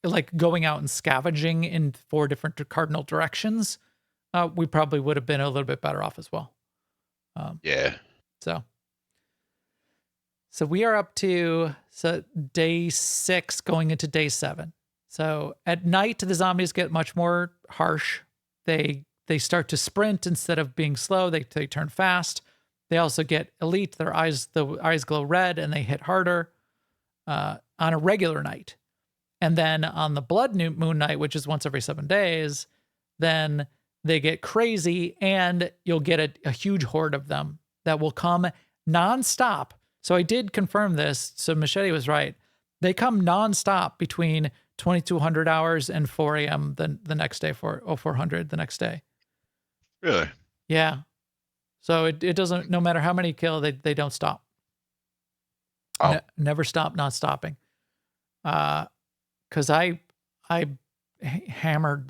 like going out and scavenging in 4 different cardinal directions, we probably would have been a little bit better off as well. Yeah. So we are up to day 6 going into day 7. So at night, the zombies get much more harsh. They start to sprint instead of being slow. They turn fast. They also get elite. The eyes glow red and they hit harder on a regular night. And then on the blood moon night, which is once every 7 days, then they get crazy and you'll get a huge horde of them that will come nonstop. So I did confirm this. So Machete was right. They come nonstop between 2200 hours and 4 a.m. the next day, 400 the next day. Really? Yeah. So it doesn't, no matter how many kill, they don't stop. Oh. Never stop, not stopping. Cause I hammered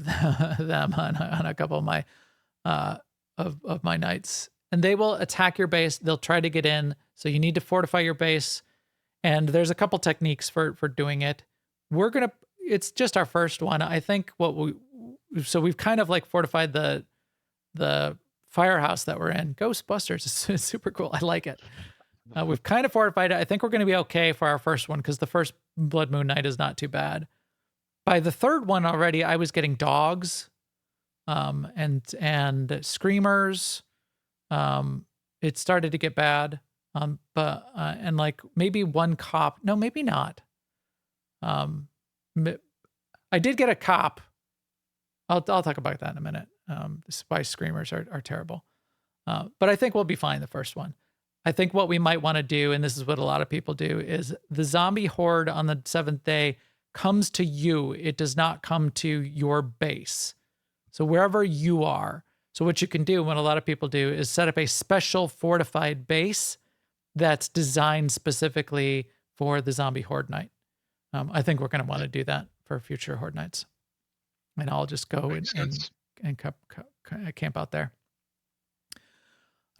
them on a couple of my, of my nights, and they will attack your base. They'll try to get in. So you need to fortify your base. And there's a couple techniques for doing it. It's just our first one. I think we've kind of like fortified the firehouse that we're in. Ghostbusters is super cool. I like it. We've kind of fortified it. I think we're going to be okay for our first one because the first Blood Moon Night is not too bad. By the third one already, I was getting dogs, and screamers. It started to get bad. But like maybe one cop. No, maybe not. I did get a cop. I'll talk about that in a minute. Spy screamers are terrible. But I think we'll be fine the first one. I think what we might want to do, and this is what a lot of people do, is the zombie horde on the 7th day comes to you. It does not come to your base. So wherever you are. So what you can do, what a lot of people do, is set up a special fortified base that's designed specifically for the zombie horde night. I think we're going to want to do that for future horde nights. And I'll just go and camp out there.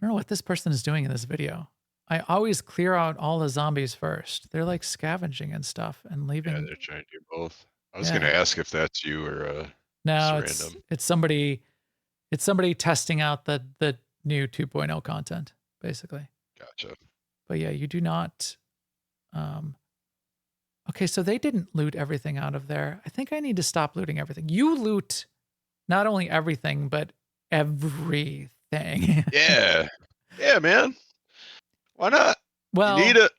I don't know what this person is doing in this video. I always clear out all the zombies first. They're like scavenging and stuff and leaving. Yeah, they're trying to do both. I was going to ask if that's you or no, random. It's somebody testing out the new 2.0 content, basically. Gotcha. But yeah, you do not. Okay, so they didn't loot everything out of there. I think I need to stop looting everything. You loot not only everything, but everything. Yeah. Yeah, man. Why not? Well, you need it.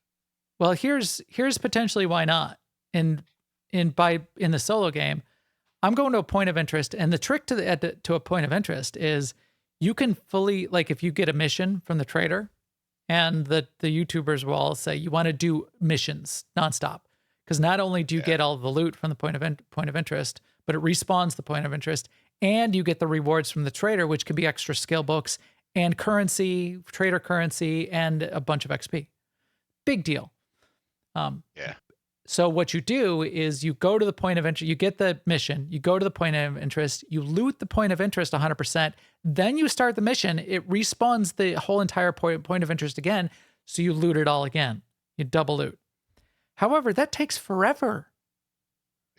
Well, here's potentially why not. In the solo game, I'm going to a point of interest, and the trick to a point of interest is you can fully, like, if you get a mission from the trader, and the YouTubers will all say you want to do missions nonstop, because not only do you get all the loot from the point of interest, but it respawns the point of interest, and you get the rewards from the trader, which could be extra skill books and currency, trader currency, and a bunch of XP. Big deal. Yeah. So what you do is you go to the point of interest, you get the mission, you go to the point of interest, you loot the point of interest 100%, then you start the mission, it respawns the whole entire point of interest again, so you loot it all again. You double loot. However, that takes forever.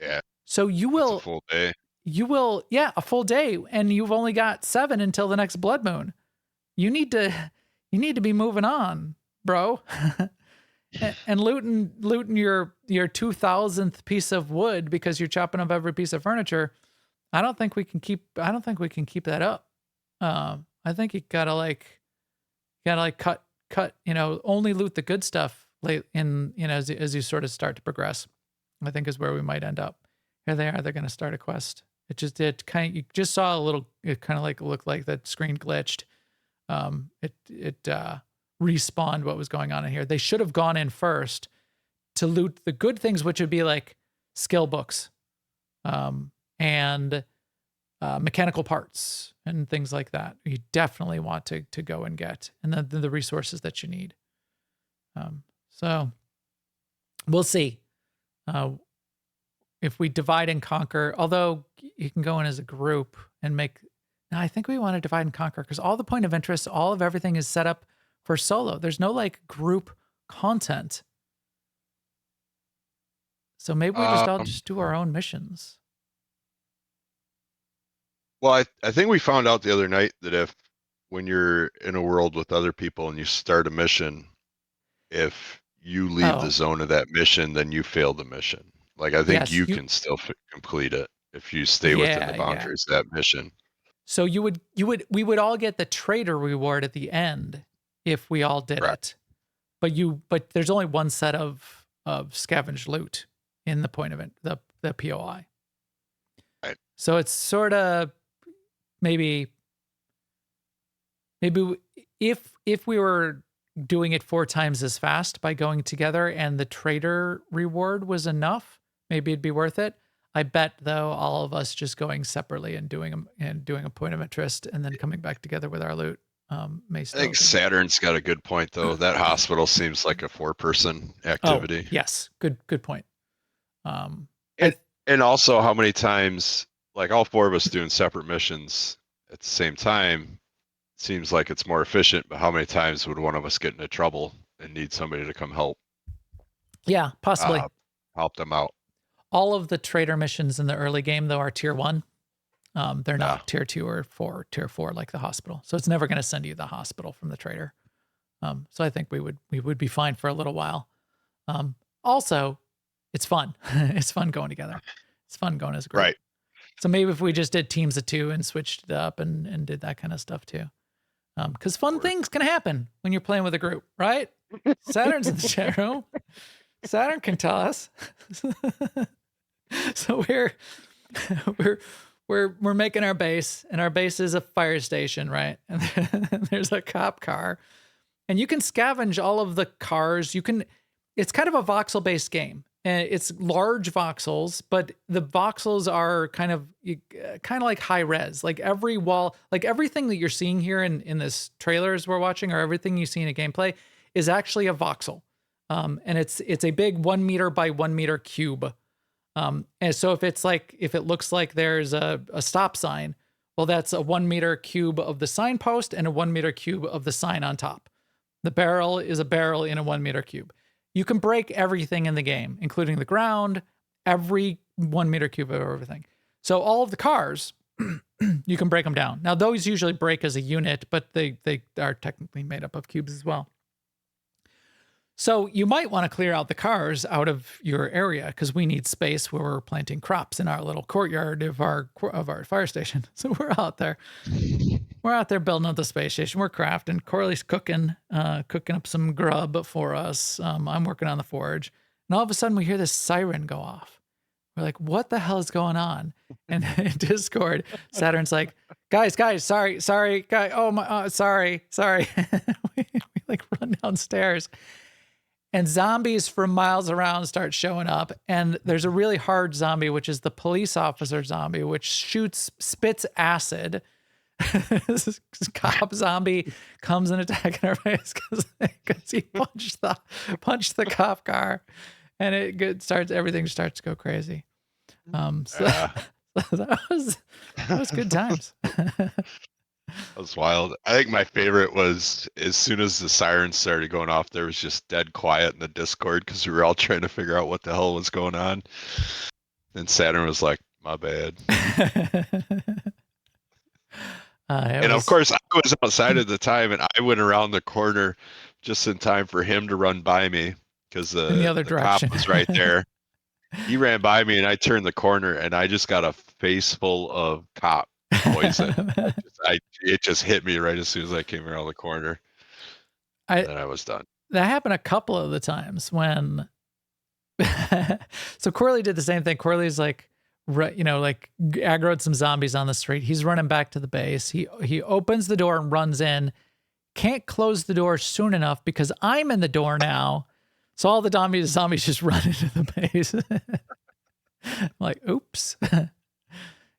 Yeah. So It's a full day. a full day, and you've only got 7 until the next blood moon. You need to be moving on, bro. And looting your 2000th piece of wood because you're chopping up every piece of furniture. I don't think we can keep that up. I think you gotta cut, only loot the good stuff late in, as you sort of start to progress, I think is where we might end up. Here they are. They're going to start a quest. You just saw it kind of like looked like that screen glitched. It respawned what was going on in here. They should have gone in first to loot the good things, which would be like skill books, and mechanical parts and things like that. You definitely want to go and get, and the resources that you need. So we'll see if we divide and conquer. Although you can go in as a group and make. No, I think we want to divide and conquer because all the point of interest, all of everything is set up for solo. There's no like group content. So maybe we all just do our own missions. Well, I think we found out the other night that when you're in a world with other people and you start a mission, if you leave the zone of that mission, then you fail the mission. Like I think Yes, you can still complete it if you stay within the boundaries of that mission. So we would all get the trader reward at the end if we all did it. But there's only one set of scavenged loot in the point of it, the POI. Right. So it's sort of maybe if we were doing it 4 times as fast by going together and the trader reward was enough, maybe it'd be worth it. I bet though, all of us just going separately and doing a point of interest and then coming back together with our loot may still. I think Saturn's got a good point though. That hospital seems like a 4-person activity. Oh, yes, good point. And also how many times, like all 4 of us doing separate missions at the same time, seems like it's more efficient, but how many times would one of us get into trouble and need somebody to come help? Yeah, possibly. Help them out. All of the trader missions in the early game, though, are tier 1. They're not tier 2 or 4, tier 4 like the hospital. So it's never going to send you the hospital from the trader. So I think we would be fine for a little while. Also, it's fun. It's fun going together. It's fun going as a group. Right. So maybe if we just did teams of 2 and switched it up and did that kind of stuff too. Because fun things can happen when you're playing with a group, right? Saturn's in the chat room. Saturn can tell us. So we're making our base, and our base is a fire station, right? And there's a cop car, and you can scavenge all of the cars. It's kind of a voxel-based game, and it's large voxels, but the voxels are kind of like high res. Like every wall, like everything that you're seeing here in this trailers we're watching, or everything you see in a gameplay, is actually a voxel. And it's a big 1 meter by 1 meter cube. And so if it looks like there's a stop sign, well, that's a 1 meter cube of the signpost and a 1 meter cube of the sign on top. The barrel is a barrel in a 1 meter cube. You can break everything in the game, including the ground, every 1 meter cube of everything. So all of the cars, you can break them down. Now those usually break as a unit, but they are technically made up of cubes as well. So you might want to clear out the cars out of your area because we need space where we're planting crops in our little courtyard of our fire station. So we're out there building up the space station. We're crafting. Corley's cooking up some grub for us. I'm working on the forge, and all of a sudden we hear this siren go off. We're like, what the hell is going on? And in Discord, Saturn's like, guys, sorry, guy. Oh my, sorry. we like run downstairs. And zombies from miles around start showing up. And there's a really hard zombie, which is the police officer zombie, which spits acid This cop zombie comes and attacking our face because he punched the cop car, and everything starts to go crazy. So that was good times. That was wild. I think my favorite was as soon as the sirens started going off, there was just dead quiet in the Discord because we were all trying to figure out what the hell was going on. And Saturn was like, "My bad." Of course, I was outside at the time, and I went around the corner just in time for him to run by me because the other direction cop was right there. He ran by me, and I turned the corner, and I just got a face full of cop poison. It just hit me right as soon as I came around the corner. And then I was done. That happened a couple of the times when. So Corley did the same thing. Corley's like, like aggroed some zombies on the street. He's running back to the base. He opens the door and runs in. Can't close the door soon enough because I'm in the door now. So all the zombies just run into the base. I'm like, oops.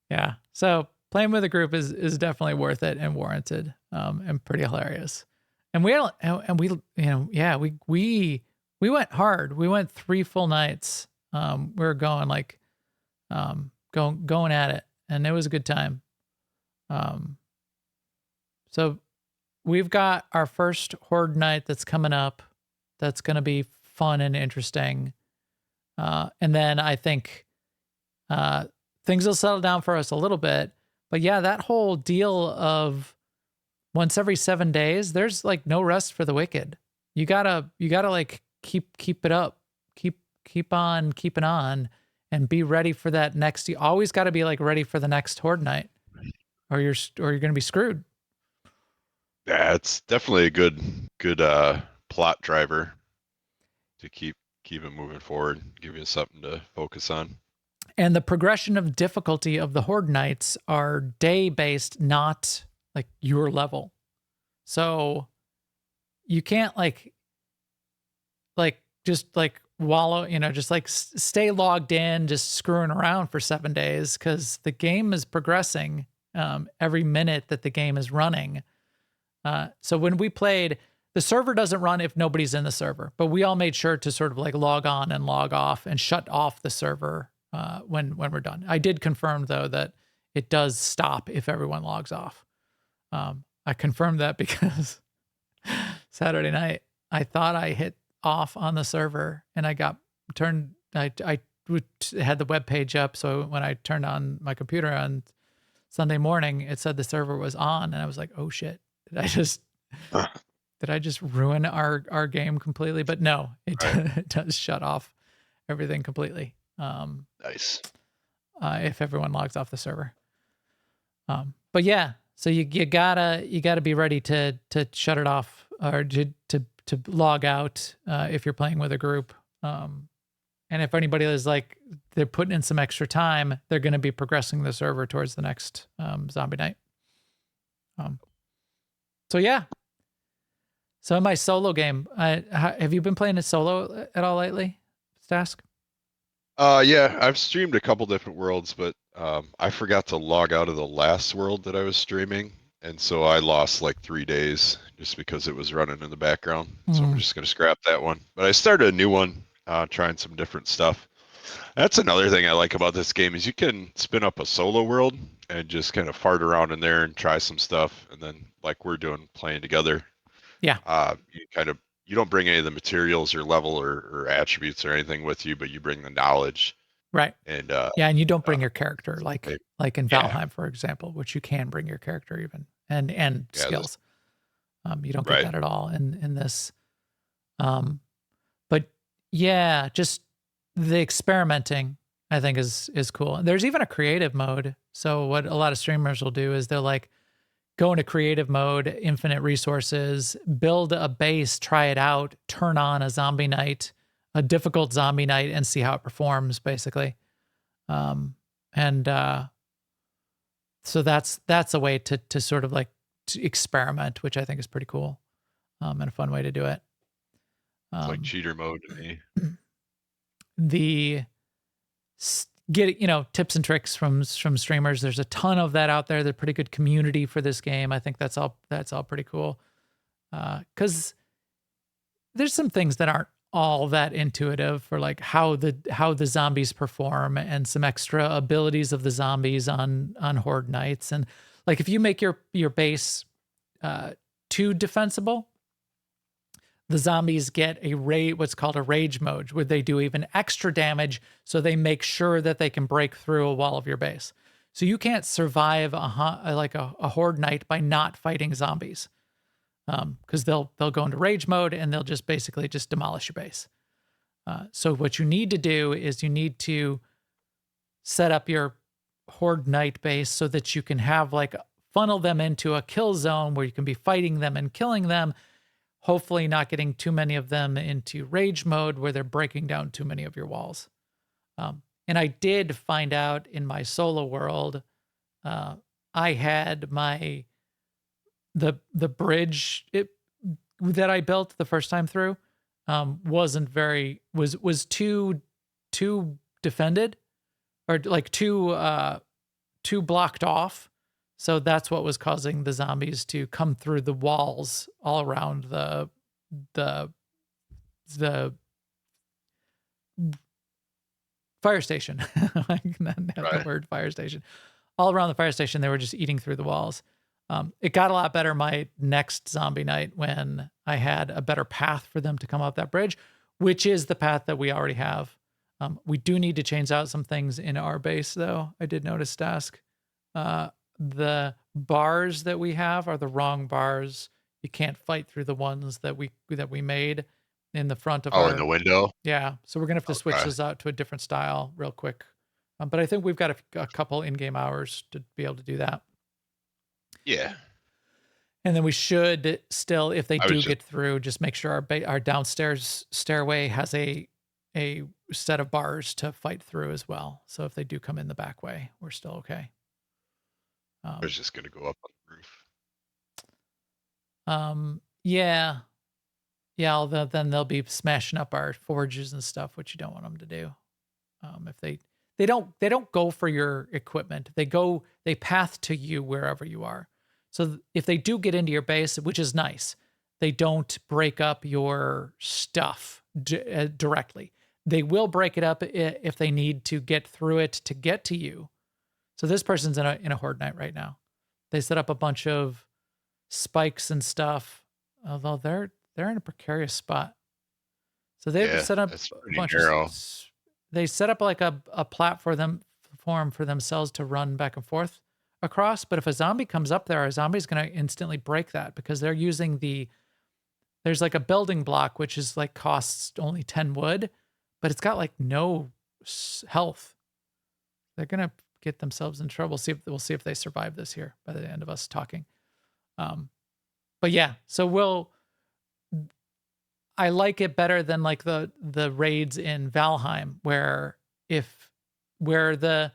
Yeah. So playing with a group is definitely worth it and warranted, and pretty hilarious. And we went hard. We went 3 full nights. We were going going at it, and it was a good time. So we've got our first Horde night that's coming up. That's going to be fun and interesting. And then I think things will settle down for us a little bit. But yeah, that whole deal of once every 7 days, there's like no rest for the wicked. You gotta like keep it up, keep on keeping on, and be ready for that next. You always got to be like ready for the next Horde night, or you're gonna be screwed. Yeah, it's definitely a good plot driver to keep it moving forward, give you something to focus on. And the progression of difficulty of the Horde nights are day-based, not like your level. So you can't like just like wallow, just like stay logged in, just screwing around for 7 days, because the game is progressing every minute that the game is running. So when we played, the server doesn't run if nobody's in the server, but we all made sure to sort of like log on and log off and shut off the server when we're done. I did confirm though that it does stop if everyone logs off. I confirmed that because Saturday night I thought I hit off on the server and I got turned. I had the web page up, so when I turned on my computer on Sunday morning, it said the server was on, and I was like, "Oh shit! Did I just ruin our game completely?" But no, it does shut off everything completely. Nice. If everyone logs off the server. But yeah, so you gotta be ready to shut it off or to log out if you're playing with a group. And if anybody is like they're putting in some extra time, they're going to be progressing the server towards the next zombie night. So yeah. So in my solo game, have you been playing it solo at all lately, Stask? Yeah, I've streamed a couple different worlds, but I forgot to log out of the last world that I was streaming, and so I lost like 3 days just because it was running in the background. So I'm just gonna scrap that one. But I started a new one, trying some different stuff. That's another thing I like about this game is you can spin up a solo world and just kind of fart around in there and try some stuff, and then like we're doing playing together. Yeah. You don't bring any of the materials or level or attributes or anything with you, but you bring the knowledge. Right. And and you don't bring your character like in Valheim, for example, which you can bring your character even and skills. You don't get that at all in this. But yeah, just the experimenting I think is cool. There's even a creative mode. So what a lot of streamers will do is they'll like go into creative mode, infinite resources, build a base, try it out, turn on a zombie night, a difficult zombie night, and see how it performs, basically. So that's a way to sort of like to experiment, which I think is pretty cool, and a fun way to do it. It's like cheater mode to me. get, tips and tricks from streamers. There's a ton of that out there. There's a pretty good community for this game. I think that's all pretty cool. Cause there's some things that aren't all that intuitive for like how the zombies perform, and some extra abilities of the zombies on Horde Nights. And like, if you make your base too defensible, the zombies get what's called a rage mode, where they do even extra damage. So they make sure that they can break through a wall of your base. So you can't survive a Horde Night by not fighting zombies. Because they'll go into rage mode and they'll just basically just demolish your base. So what you need to do is you need to set up your Horde Night base so that you can have funnel them into a kill zone where you can be fighting them and killing them, hopefully not getting too many of them into rage mode where they're breaking down too many of your walls. And I did find out in my solo world, I had the bridge that I built the first time through was too defended, or too blocked off. So that's what was causing the zombies to come through the walls all around the fire station. I can have the word fire station. All around the fire station, they were just eating through the walls. It got a lot better my next zombie night when I had a better path for them to come up that bridge, which is the path that we already have. We do need to change out some things in our base, though. I did notice, Stask. The bars that we have are the wrong bars. You can't fight through the ones that we made in the front of in the window? Yeah, so we're going to have to switch this out to a different style real quick. But I think we've got a couple in-game hours to be able to do that. Yeah. And then we should still, if they do get through, just make sure our downstairs stairway has a set of bars to fight through as well. So if they do come in the back way, we're still okay. I was just going to go up on the roof. Yeah. Although then they'll be smashing up our forges and stuff, which you don't want them to do. If they don't go for your equipment. They path to you wherever you are. So if they do get into your base, which is nice, they don't break up your stuff directly. They will break it up if they need to get through it to get to you. So this person's in a Horde Night right now. They set up a bunch of spikes and stuff, although they're in a precarious spot. So they've set up a bunch of. They set up like a platform for themselves to run back and forth across. But if a zombie comes up there, a zombie's going to instantly break that, because they're using there's like a building block, which is costs only 10 wood, but it's got no health. They're going to get themselves in trouble. We'll see if they survive this here by the end of us talking. But yeah, so I like it better than the raids in Valheim, where the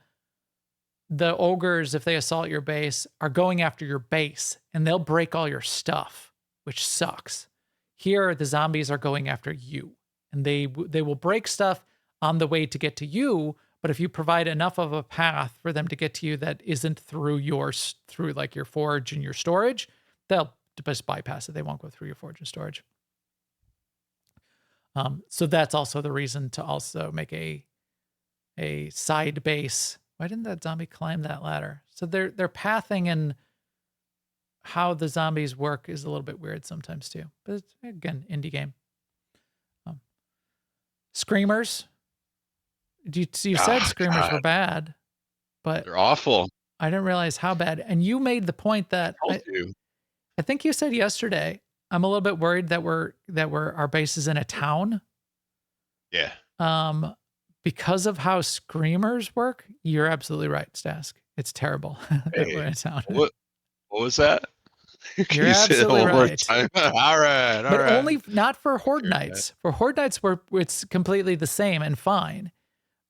ogres, if they assault your base, are going after your base and they'll break all your stuff, which sucks. Here, the zombies are going after you, and they will break stuff on the way to get to you. But if you provide enough of a path for them to get to you that isn't through your forge and your storage, they'll just bypass it. They won't go through your forge and storage. So that's also the reason to also make a side base. Why didn't that zombie climb that ladder? So their pathing and how the zombies work is a little bit weird sometimes too. But it's, again, indie game. Screamers. You said screamers were bad, but they're awful. I didn't realize how bad. And you made the point that I think you said yesterday, I'm a little bit worried that our base is in a town. Yeah. Because of how screamers work, you're absolutely right, Stask. It's terrible that we're in a town. What was that? You're absolutely right. All right. But only not for Horde Nights. For Horde Nights, it's completely the same and fine.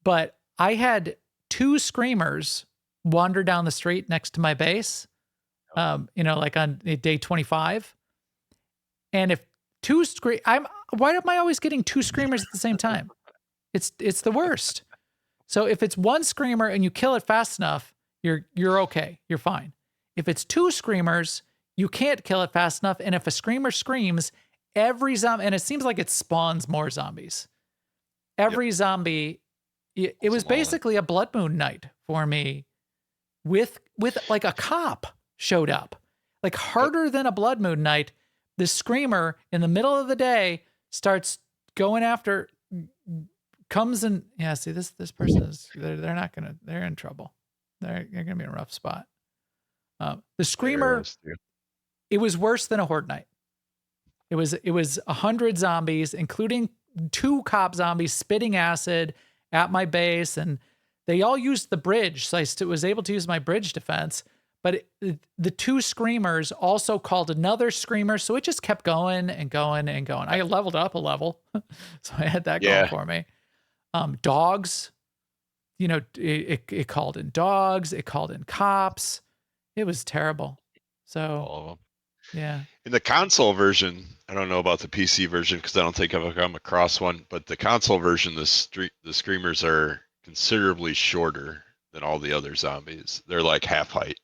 But I had 2 screamers wander down the street next to my base, on day 25. And if 2 why am I always getting 2 screamers at the same time? It's the worst. So if it's one screamer and you kill it fast enough, you're okay. You're fine. If it's two screamers, you can't kill it fast enough. And if a screamer screams, every zombie, and it seems like it spawns more zombies. Every zombie, it was basically a blood moon night for me with like a cop showed up. Like harder than a blood moon night, the screamer in the middle of the day starts going after, comes and see this person is they're in trouble. They're gonna be in a rough spot. The screamer, it was worse than a horde night. It was 100 zombies, including 2 cop zombies spitting acid at my base, and they all used the bridge, so I was able to use my bridge defense. But the 2 screamers also called another screamer, so it just kept going and going and going. I leveled up a level, so I had that going for me. Dogs, it called in dogs, it called in cops. It was terrible. So all of them. Yeah. In the console version, I don't know about the PC version because I don't think I've come across one, but the console version, the screamers are considerably shorter than all the other zombies. They're like half height.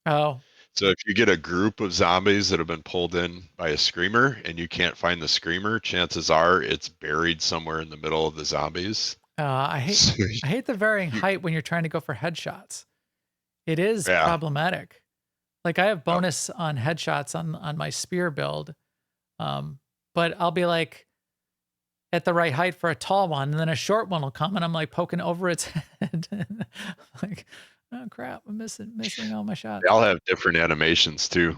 Oh. So if you get a group of zombies that have been pulled in by a screamer and you can't find the screamer, chances are it's buried somewhere in the middle of the zombies. I hate the varying height when you're trying to go for headshots. It is problematic. Like I have bonus on headshots on my spear build, but I'll be like at the right height for a tall one, and then a short one will come, and I'm like poking over its head. Like, oh crap, I'm missing all my shots. They all have different animations too.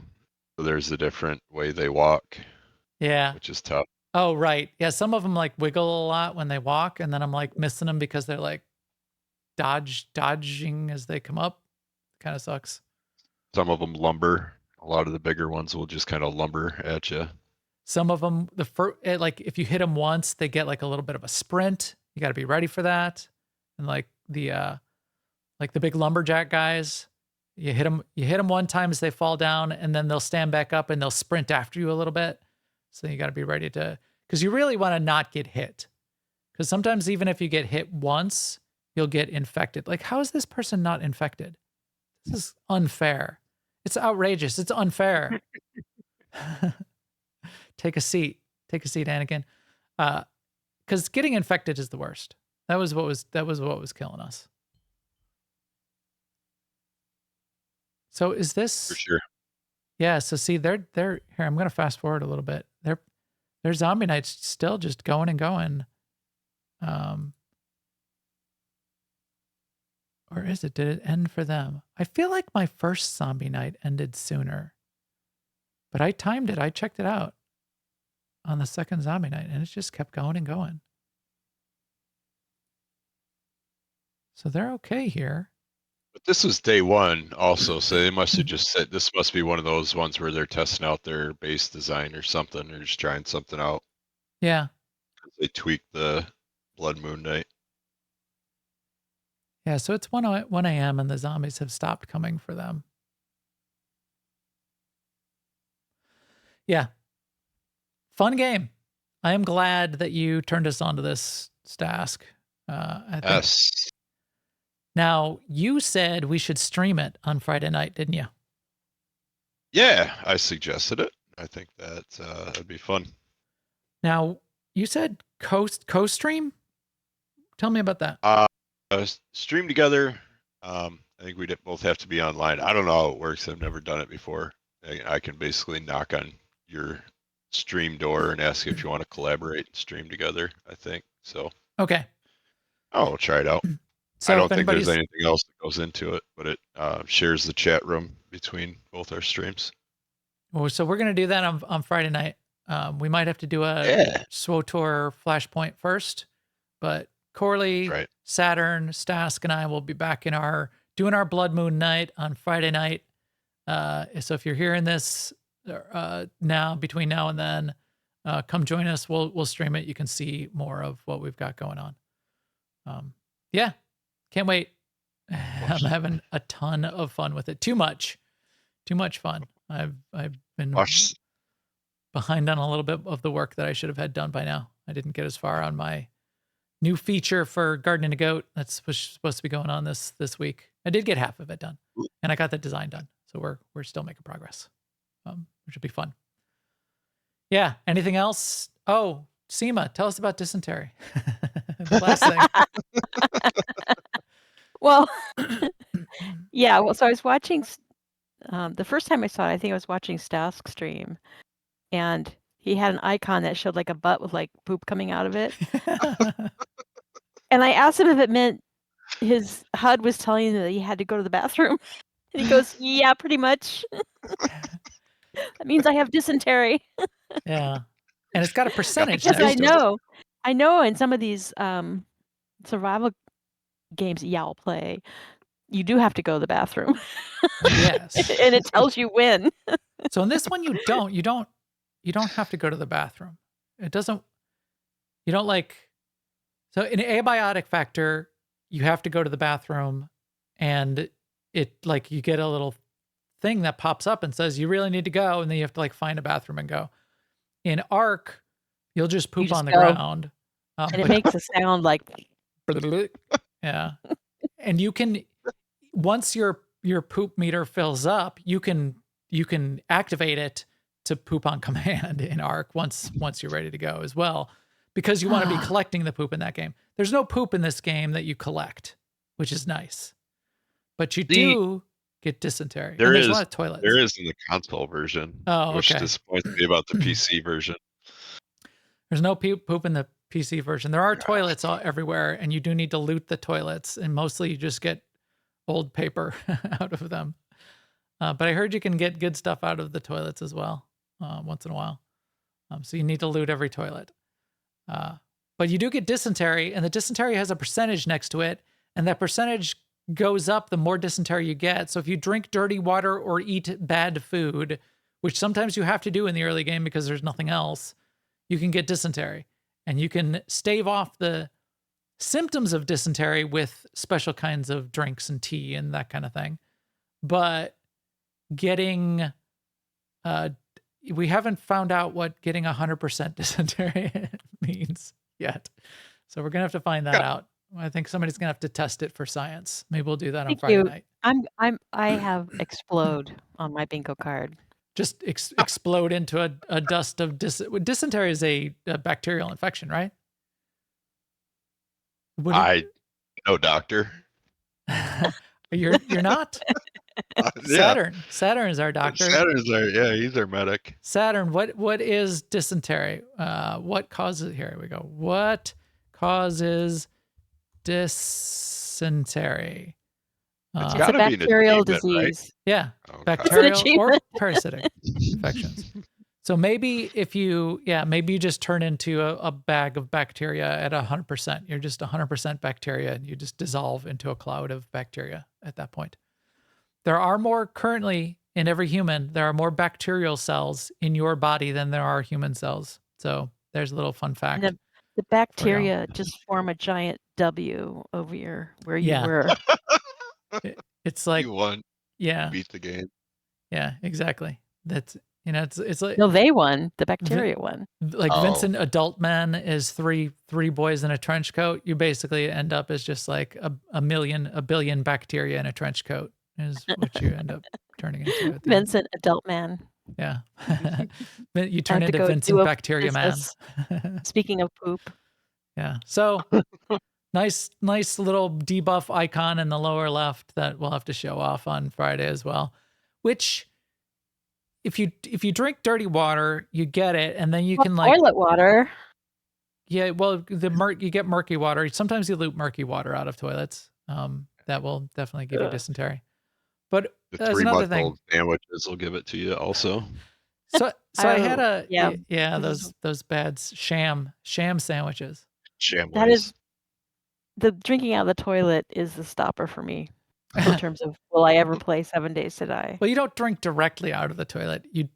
So there's a different way they walk. Yeah, which is tough. Oh right, yeah. Some of them like wiggle a lot when they walk, and then I'm like missing them because they're like dodging as they come up. Kind of sucks. Some of them lumber. A lot of the bigger ones will just kind of lumber at you. Some of them, like if you hit them once, they get like a little bit of a sprint. You got to be ready for that. And like the big lumberjack guys, you hit them one time as they fall down, and then they'll stand back up and they'll sprint after you a little bit. So you got to be ready because you really want to not get hit. Because sometimes even if you get hit once, you'll get infected. Like, how is this person not infected? This is unfair. It's outrageous. It's unfair. Take a seat, Anakin. Because getting infected is the worst. That was what was killing us. So is this for sure? Yeah. So see, they're here. I'm going to fast forward a little bit. Their zombie night's still just going and going. Or is it? Did it end for them? I feel like my first zombie night ended sooner. But I timed it. I checked it out on the second zombie night, and it just kept going and going. So they're okay here. But this was day one also, so they must have just said this must be one of those ones where they're testing out their base design or something, or just trying something out. Yeah. They tweaked the Blood Moon Night. Yeah, so it's 1 a.m. and the zombies have stopped coming for them. Yeah. Fun game. I am glad that you turned us onto this, Stask. Yes. Now, you said we should stream it on Friday night, didn't you? Yeah, I suggested it. I think that'd be fun. Now, you said co-stream? Tell me about that. Stream together. I think we'd both have to be online. I don't know how it works. I've never done it before. I can basically knock on your stream door and ask if you want to collaborate and stream together, I think. So okay. I'll try it out. So I don't think there's anything else that goes into it, but it shares the chat room between both our streams. Well, so we're going to do that on Friday night. We might have to do a SWTOR Flashpoint first, but Corley, Saturn, Stask, and I will be back doing our Blood Moon night on Friday night. So if you're hearing this between now and then, come join us. We'll stream it. You can see more of what we've got going on. Yeah, can't wait. I'm having a ton of fun with it. Too much fun. I've been behind on a little bit of the work that I should have had done by now. I didn't get as far on my new feature for Gardening a Goat that's supposed to be going on this week. I did get half of it done, and I got the design done, so we're still making progress, which will be fun. Yeah. Anything else? Oh, Sema, tell us about dysentery. The last thing. Well, yeah. Well, so I was watching. The first time I saw it, I think I was watching Stask stream, and he had an icon that showed like a butt with like poop coming out of it. And I asked him if it meant his HUD was telling him that he had to go to the bathroom. And he goes, "Yeah, pretty much. That means I have dysentery." Yeah. And it's got a percentage Because next to it. I know in some of these survival games that y'all play, you do have to go to the bathroom. Yes. And it tells you when. So in this one, you don't have to go to the bathroom. It doesn't, you don't like, so in abiotic factor, you have to go to the bathroom, and it like, you get a little thing that pops up and says, you really need to go. And then you have to like find a bathroom and go. In Ark, you'll just poop on the ground. And it makes a sound like, yeah. And you can, once your poop meter fills up, you can activate it to poop on command in Ark once you're ready to go as well, because you want to be collecting the poop in that game. There's no poop in this game that you collect, which is nice, but you do get dysentery. There's a lot of toilets. There is in the console version, which disappoints me about the PC version. There's no poop in the PC version. There are toilets everywhere, and you do need to loot the toilets, and mostly you just get old paper out of them. But I heard you can get good stuff out of the toilets as well, once in a while. So you need to loot every toilet. But you do get dysentery, and the dysentery has a percentage next to it, and that percentage goes up the more dysentery you get. So if you drink dirty water or eat bad food, which sometimes you have to do in the early game because there's nothing else, you can get dysentery. And you can stave off the symptoms of dysentery with special kinds of drinks and tea and that kind of thing. But getting, we haven't found out what getting 100% dysentery means yet. So we're going to have to find that out. I think somebody's going to have to test it for science. Maybe we'll do that on Friday night. I have explode on my bingo card. Just explode into a dust of dysentery is a bacterial infection, right? No doctor. You're not? Saturn. Saturn is our doctor. He's our medic. Saturn, what is dysentery? What causes, here we go. What causes dysentery? It's a bacterial disease. Right? Yeah. Okay. Bacterial or parasitic infections. So maybe if you just turn into a bag of bacteria at 100%. You're just 100% bacteria, and you just dissolve into a cloud of bacteria at that point. There are more currently in every human, there are more bacterial cells in your body than there are human cells. So there's a little fun fact. And the bacteria just form a giant W over where you were. It's like you won. Yeah. You beat the game. Yeah, exactly. That's, it's like, no, they won. The bacteria won. Like Vincent Adult Man is three boys in a trench coat. You basically end up as just like a billion bacteria in a trench coat is what you end up turning into. Vincent Adult Man. Yeah. You turn into Vincent Bacteria Man. Speaking of poop. Yeah. So nice little debuff icon in the lower left that we'll have to show off on Friday as well, which if you drink dirty water, you get it, and then you can like toilet water. Yeah, well, you get murky water. Sometimes you loot murky water out of toilets. That will definitely give you dysentery. But the that's 3 another month thing. old sandwiches will give it to you also. So I had those bad sham sandwiches. Sham. That is the drinking out of the toilet is the stopper for me in terms of will I ever play 7 Days to Die? Well, you don't drink directly out of the toilet. You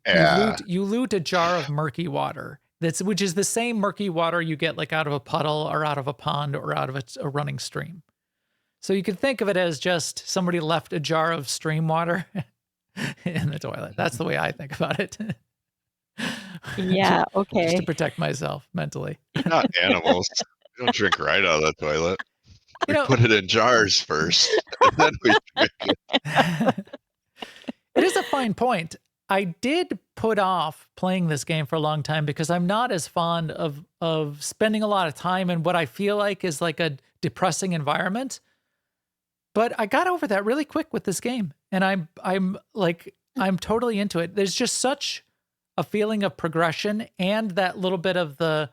loot a jar of murky water. Which is the same murky water you get like out of a puddle or out of a pond or out of a running stream. So you can think of it as just somebody left a jar of stream water in the toilet. That's the way I think about it. Yeah, okay. Just to protect myself mentally. Not animals. don't drink right out of the toilet. You We know, put it in jars first, and then we drink it. it is a fine point. I did put off playing this game for a long time because I'm not as fond of spending a lot of time in what I feel like is like a depressing environment. But I got over that really quick with this game, and I'm totally into it. There's just such a feeling of progression and that little bit of the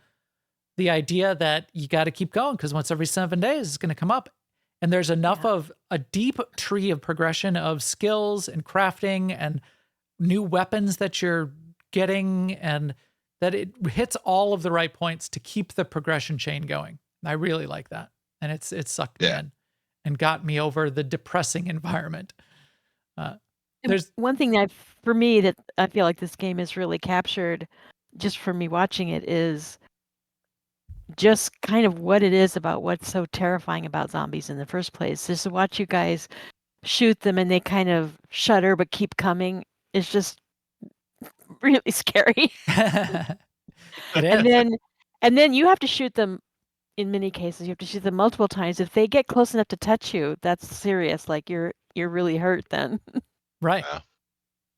idea that you got to keep going because once every 7 days it's going to come up. And there's enough of a deep tree of progression of skills and crafting and new weapons that you're getting, and that it hits all of the right points to keep the progression chain going. I really like that. And it sucked me in and got me over the depressing environment. There's one thing that for me that I feel like this game is really captured just from me watching it is just kind of what it is about what's so terrifying about zombies in the first place. Just to watch you guys shoot them and they kind of shudder but keep coming is just really scary. it is. And then you have to shoot them. In many cases, you have to shoot them multiple times. If they get close enough to touch you, that's serious. Like you're really hurt then. Right. Yeah.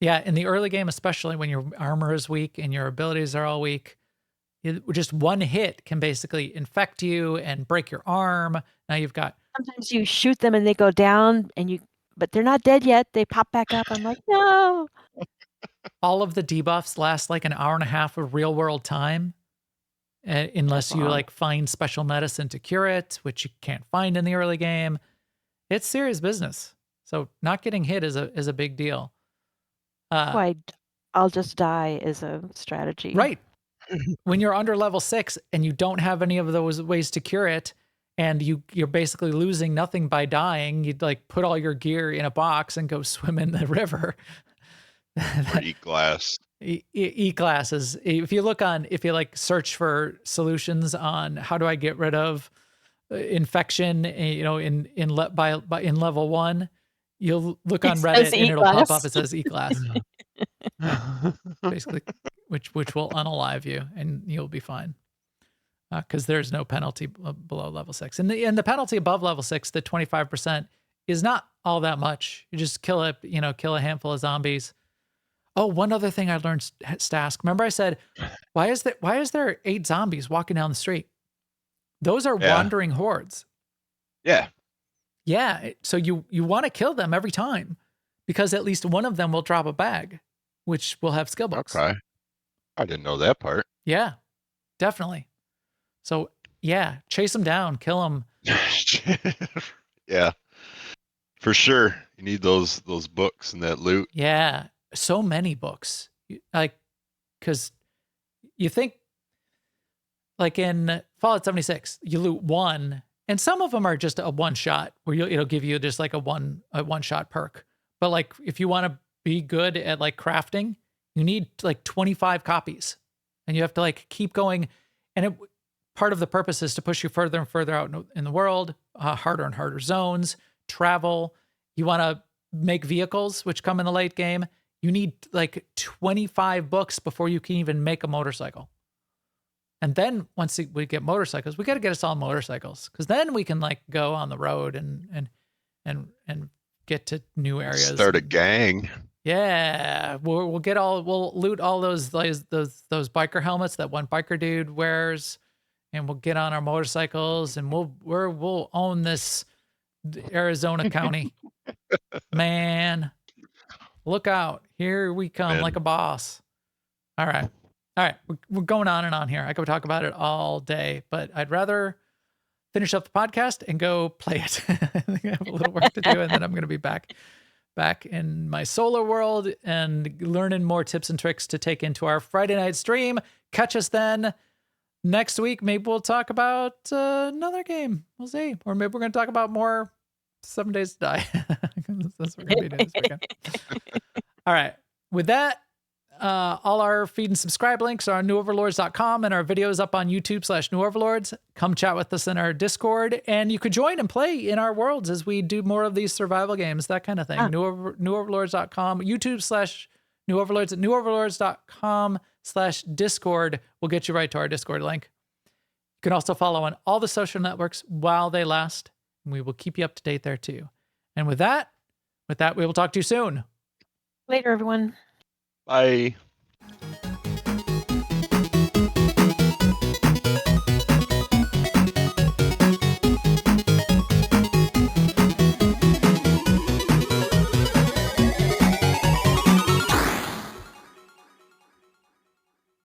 Yeah, in the early game, especially when your armor is weak and your abilities are all weak, just one hit can basically infect you and break your arm. Now you've got... Sometimes you shoot them and they go down, but they're not dead yet. They pop back up. I'm like, no. All of the debuffs last like an hour and a half of real world time, unless you like find special medicine to cure it, which you can't find in the early game. It's serious business. So not getting hit is a big deal. I'll just die is a strategy. Right. When you're under level 6 and you don't have any of those ways to cure it, and you're basically losing nothing by dying, you'd like put all your gear in a box and go swim in the river. Or eat glass. Eat glasses. If you like search for solutions on how do I get rid of infection, in level 1, you'll look on Reddit and it'll pop up. It says eat glass, basically, which will unalive you and you'll be fine. Because there's no penalty below level 6, and the penalty above level 6, the 25%, is not all that much. You just kill a handful of zombies. Oh, one other thing I learned, Stask. Remember I said, why is there 8 zombies walking down the street? Those are wandering hordes. Yeah. Yeah. So you want to kill them every time because at least one of them will drop a bag, which will have skill books. Okay. I didn't know that part. Yeah, definitely. So yeah, chase them down, kill them. Yeah, for sure. You need those books and that loot. Yeah. So many books, like, because you think like in Fallout 76, you loot one, and some of them are just a one shot where it'll give you just like a one shot perk. But like if you want to be good at like crafting, you need like 25 copies, and you have to like keep going. And part of the purpose is to push you further and further out in the world, harder and harder zones, travel. You want to make vehicles, which come in the late game. You need like 25 books before you can even make a motorcycle. And then once we get motorcycles, we got to get us all motorcycles, because then we can like go on the road and get to new areas. Start a gang. Yeah, we'll loot all those biker helmets that one biker dude wears, and we'll get on our motorcycles and we'll own this Arizona County. Man, look out. Here we come, like a boss. All right. We're going on and on here. I could talk about it all day, but I'd rather finish up the podcast and go play it. I think I have a little work to do, and then I'm going to be back in my solar world and learning more tips and tricks to take into our Friday night stream. Catch us then. Next week, maybe we'll talk about another game. We'll see. Or maybe we're going to talk about more 7 Days to Die. That's what we're going to be doing this weekend. All right. With that, all our feed and subscribe links are on newoverlords.com, and our videos up on YouTube/newoverlords. Come chat with us in our Discord, and you could join and play in our worlds as we do more of these survival games, that kind of thing. Newoverlords.com, YouTube/newoverlords, at newoverlords.com/Discord will get you right to our Discord link. You can also follow on all the social networks while they last, and we will keep you up to date there too. And with that, we will talk to you soon. Later, everyone. Bye.